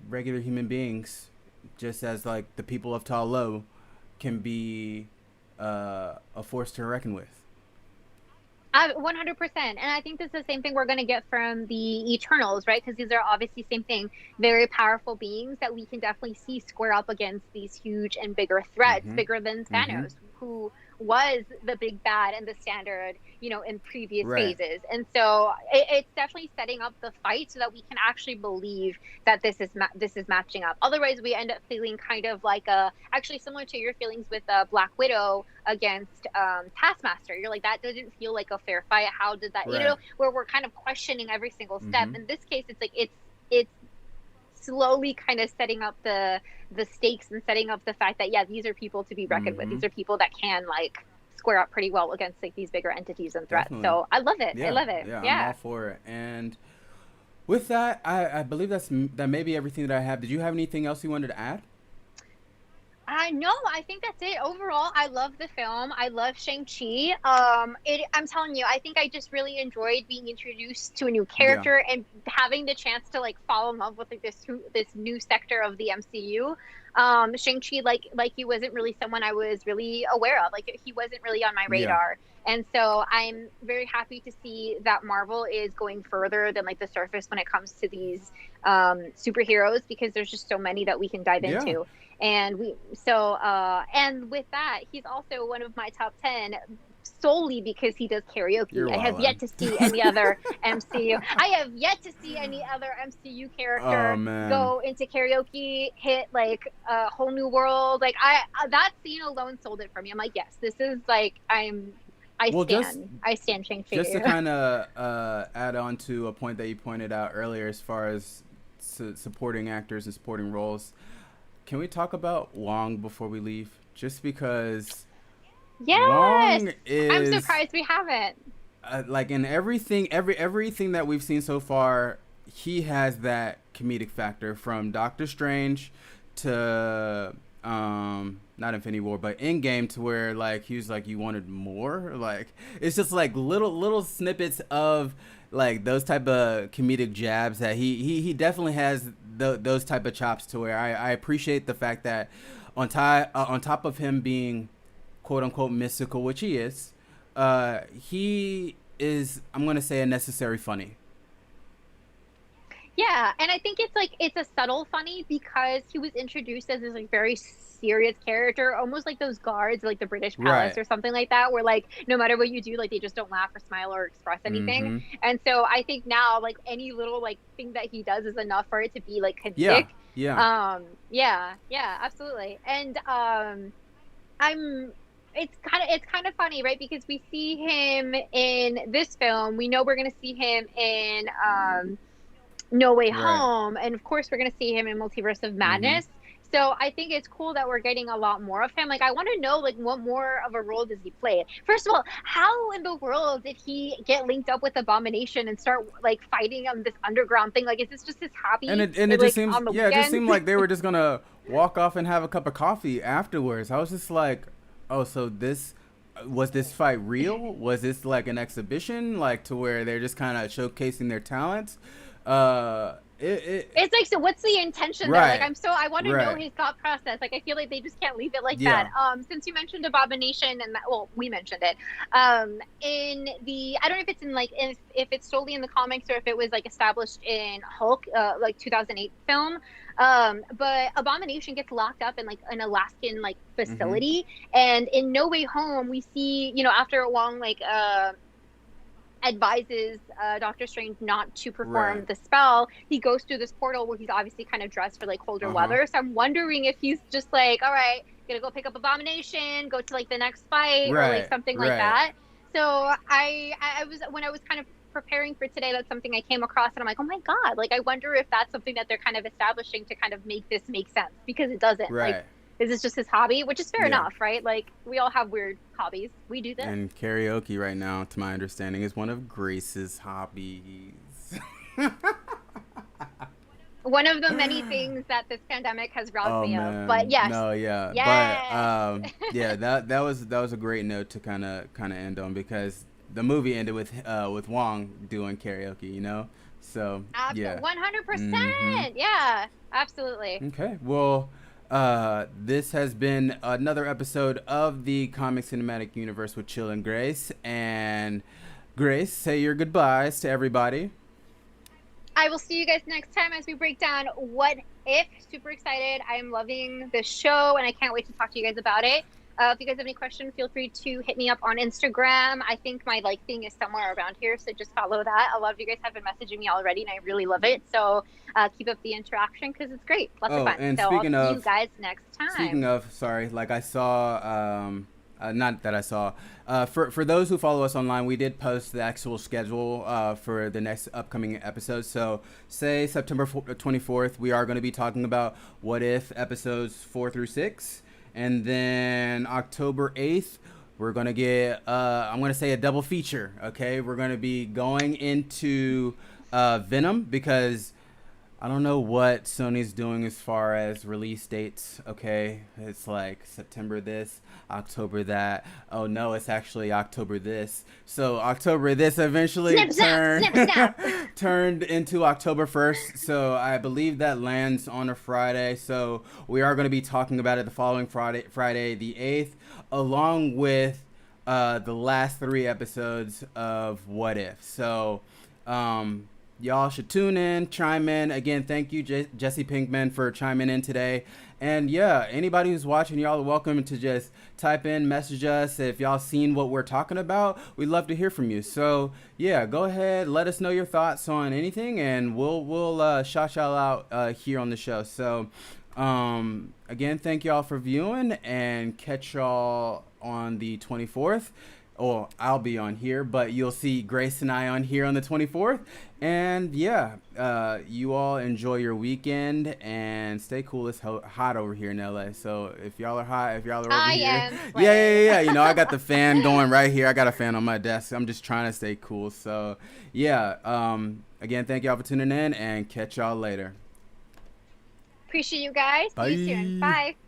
[SPEAKER 1] regular human beings, just as like the people of Ta Lo, can be a force to reckon with.
[SPEAKER 2] 100%. And I think this is the same thing we're going to get from the Eternals, right? Because these are obviously same thing, very powerful beings that we can definitely see square up against these huge and bigger threats,
[SPEAKER 1] Mm-hmm.
[SPEAKER 2] bigger than
[SPEAKER 1] Mm-hmm.
[SPEAKER 2] Thanos, who was the big bad and the standard, you know, in previous
[SPEAKER 1] Right.
[SPEAKER 2] phases. And so it's definitely setting up the fight so that we can actually believe that this is matching up. Otherwise, we end up feeling kind of like a actually similar to your feelings with Black Widow against Taskmaster. You're like, that didn't feel like a fair fight. How did that, you
[SPEAKER 1] Right.
[SPEAKER 2] know, where we're kind of questioning every single step.
[SPEAKER 1] Mm-hmm.
[SPEAKER 2] In this case, it's like it's slowly kind of setting up the stakes and setting up the fact that yeah, these are people to be reckoned with.
[SPEAKER 1] Mm-hmm.
[SPEAKER 2] These are people that can like square up pretty well against like these bigger entities and threats.
[SPEAKER 1] Definitely.
[SPEAKER 2] So I love it. I
[SPEAKER 1] Yeah.
[SPEAKER 2] love it.
[SPEAKER 1] Yeah. I'm all
[SPEAKER 2] Yeah.
[SPEAKER 1] for it. And with that, I believe that may be everything that I have. Did you have anything else you wanted to add?
[SPEAKER 2] I know. I think that's it. Overall, I love the film. I love Shang-Chi. I'm telling you, I think I just really enjoyed being introduced to a new
[SPEAKER 1] Yeah.
[SPEAKER 2] character and having the chance to like fall in love with like this new sector of the MCU. Shang-Chi, like he wasn't really someone I was really aware of. Like he wasn't really on my
[SPEAKER 1] Yeah.
[SPEAKER 2] radar. And so I'm very happy to see that Marvel is going further than like the surface when it comes to these superheroes, because there's just so many that we can dive
[SPEAKER 1] Yeah.
[SPEAKER 2] into. And we so and with that, he's also one of my top 10 solely because he does karaoke.
[SPEAKER 1] You're
[SPEAKER 2] I have
[SPEAKER 1] wildin'.
[SPEAKER 2] yet to see any other MCU. I have yet to see any other MCU
[SPEAKER 1] Oh
[SPEAKER 2] character
[SPEAKER 1] man.
[SPEAKER 2] go into karaoke, hit like a whole new world. Like that scene alone sold it for me. I'm like, yes, this is like
[SPEAKER 1] Well,
[SPEAKER 2] I stand
[SPEAKER 1] just to
[SPEAKER 2] Shang-Chi.
[SPEAKER 1] kind of add on to a point that you pointed out earlier, as far as supporting actors and supporting roles. Can we talk about Wong before we leave? Just because
[SPEAKER 2] Yes.
[SPEAKER 1] Wong
[SPEAKER 2] I'm
[SPEAKER 1] is
[SPEAKER 2] surprised we haven't.
[SPEAKER 1] like in everything that we've seen so far, he has that comedic factor from Doctor Strange to not Infinity War, but Endgame, to where like he was like, you wanted more. Like it's just like little snippets of like those type of comedic jabs that he definitely has those type of chops, to where I appreciate the fact that on top of him being quote unquote mystical, which he is, he is, I'm gonna say, a necessary funny.
[SPEAKER 2] Yeah, and I think it's like it's a subtle funny because he was introduced as this like very serious character, almost like those guards like the British Palace
[SPEAKER 1] Right.
[SPEAKER 2] or something like that, where like no matter what you do, like they just don't laugh or smile or express anything.
[SPEAKER 1] Mm-hmm.
[SPEAKER 2] And so I think now like any little like thing that he does is enough for it to be like
[SPEAKER 1] Yeah.
[SPEAKER 2] comedic.
[SPEAKER 1] Yeah.
[SPEAKER 2] Yeah, yeah, absolutely. And I'm it's kind of funny, right? Because we see him in this film. We know we're going to see him in No Way
[SPEAKER 1] Right.
[SPEAKER 2] Home, and of course we're going to see him in Multiverse of
[SPEAKER 1] Mm-hmm.
[SPEAKER 2] Madness. So I think it's cool that we're getting a lot more of him. Like, I want to know, like, what more of a role does he play? First of all, how in the world did he get linked up with Abomination and start like fighting on this underground thing? Like, is this just his
[SPEAKER 1] And
[SPEAKER 2] hobby,
[SPEAKER 1] it just
[SPEAKER 2] like
[SPEAKER 1] seems,
[SPEAKER 2] on the
[SPEAKER 1] yeah, it just
[SPEAKER 2] weekends?
[SPEAKER 1] seemed like they were just gonna walk off and have a cup of coffee afterwards. I was just like, oh, so this was this fight real? Was this like an exhibition, like to where they're just kind of showcasing their talents? It
[SPEAKER 2] It's like, so what's the intention there? Like,
[SPEAKER 1] right,
[SPEAKER 2] I want to know
[SPEAKER 1] right,
[SPEAKER 2] his thought process. Like, I feel like they just can't leave it like that.
[SPEAKER 1] yeah,
[SPEAKER 2] Since you mentioned Abomination and that, well, we mentioned it. In the, I don't know if it's in like, if it's solely in the comics or if it was like established in Hulk, like 2008 film. But Abomination gets locked up in like an Alaskan like
[SPEAKER 1] mm-hmm,
[SPEAKER 2] facility, and in No Way Home, we see, after Wong like advises Doctor Strange not to perform
[SPEAKER 1] right,
[SPEAKER 2] the spell, he goes through this portal where he's obviously kind of dressed for like colder
[SPEAKER 1] uh huh,
[SPEAKER 2] weather. So I'm wondering if he's just like, all right, gonna go pick up Abomination, go to like the next fight or like
[SPEAKER 1] right,
[SPEAKER 2] something like
[SPEAKER 1] right.
[SPEAKER 2] that. So I was, when I was kind of preparing for today, that's something I came across and I'm like, oh my God, like I wonder if that's something that they're kind of establishing to kind of make this make sense, because it doesn't. Like,
[SPEAKER 1] Right.
[SPEAKER 2] is this just his hobby? Which is fair
[SPEAKER 1] Yeah.
[SPEAKER 2] enough, right? Like, we all have weird hobbies. We do this.
[SPEAKER 1] And karaoke right now, to my understanding, is one of Grace's hobbies.
[SPEAKER 2] One of the many things that this pandemic has robbed
[SPEAKER 1] Oh
[SPEAKER 2] me of. But
[SPEAKER 1] man,
[SPEAKER 2] yes,
[SPEAKER 1] no, yeah, but
[SPEAKER 2] yes.
[SPEAKER 1] yeah, that was a great note to kind of end on, because the movie ended with Wong doing karaoke, so yeah.
[SPEAKER 2] 100%. Yeah, absolutely.
[SPEAKER 1] Okay, well, this has been another episode of the Comic Cinematic Universe with Chill and Grace. And Grace, say your goodbyes to everybody.
[SPEAKER 2] I will see you guys next time as we break down What If. Super excited. I am loving this show and I can't wait to talk to you guys about it. If you guys have any questions, feel free to hit me up on Instagram. I think my like thing is somewhere around here, so just follow that. A lot of you guys have been messaging me already, and I really love it. So keep up the interaction because it's great. Lots of
[SPEAKER 1] Oh,
[SPEAKER 2] fun.
[SPEAKER 1] and
[SPEAKER 2] So I'll see you guys next
[SPEAKER 1] speaking
[SPEAKER 2] time.
[SPEAKER 1] of, sorry, like I saw, not that I saw, for those who follow us online, we did post the actual schedule for the next upcoming episodes. So, say September 24th, we are going to be talking about What If episodes 4 through 6. And then October 8th, we're going to get, I'm going to say a double feature, okay? We're going to be going into Venom, because I don't know what Sony's doing as far as release dates. Okay, it's like September this, October that. Oh no, it's actually October this. So October this eventually
[SPEAKER 2] Snip, snap,
[SPEAKER 1] turned
[SPEAKER 2] snip, snap.
[SPEAKER 1] turned into October 1st. So I believe that lands on a Friday. So we are going to be talking about it the following Friday the 8th, along with the last 3 episodes of What If. So y'all should tune in, chime in. Again, thank you, Jesse Pinkman, for chiming in today. And yeah, anybody who's watching, y'all are welcome to just type in, message us. If y'all seen what we're talking about, we'd love to hear from you. So yeah, go ahead, let us know your thoughts on anything, and we'll shout y'all out here on the show. So again, thank y'all for viewing, and catch y'all on the 24th. Or I'll be on here, but you'll see Grace and I on here on the 24th. And yeah, you all enjoy your weekend and stay cool. It's hot over here in LA. So if y'all are hot, if y'all are over
[SPEAKER 2] I
[SPEAKER 1] here,
[SPEAKER 2] am
[SPEAKER 1] yeah.
[SPEAKER 2] slaying.
[SPEAKER 1] I got the fan going right here. I got a fan on my desk. I'm just trying to stay cool. So yeah, again, thank y'all for tuning in, and catch y'all later.
[SPEAKER 2] Appreciate you guys. See you soon.
[SPEAKER 1] Bye.
[SPEAKER 2] Bye.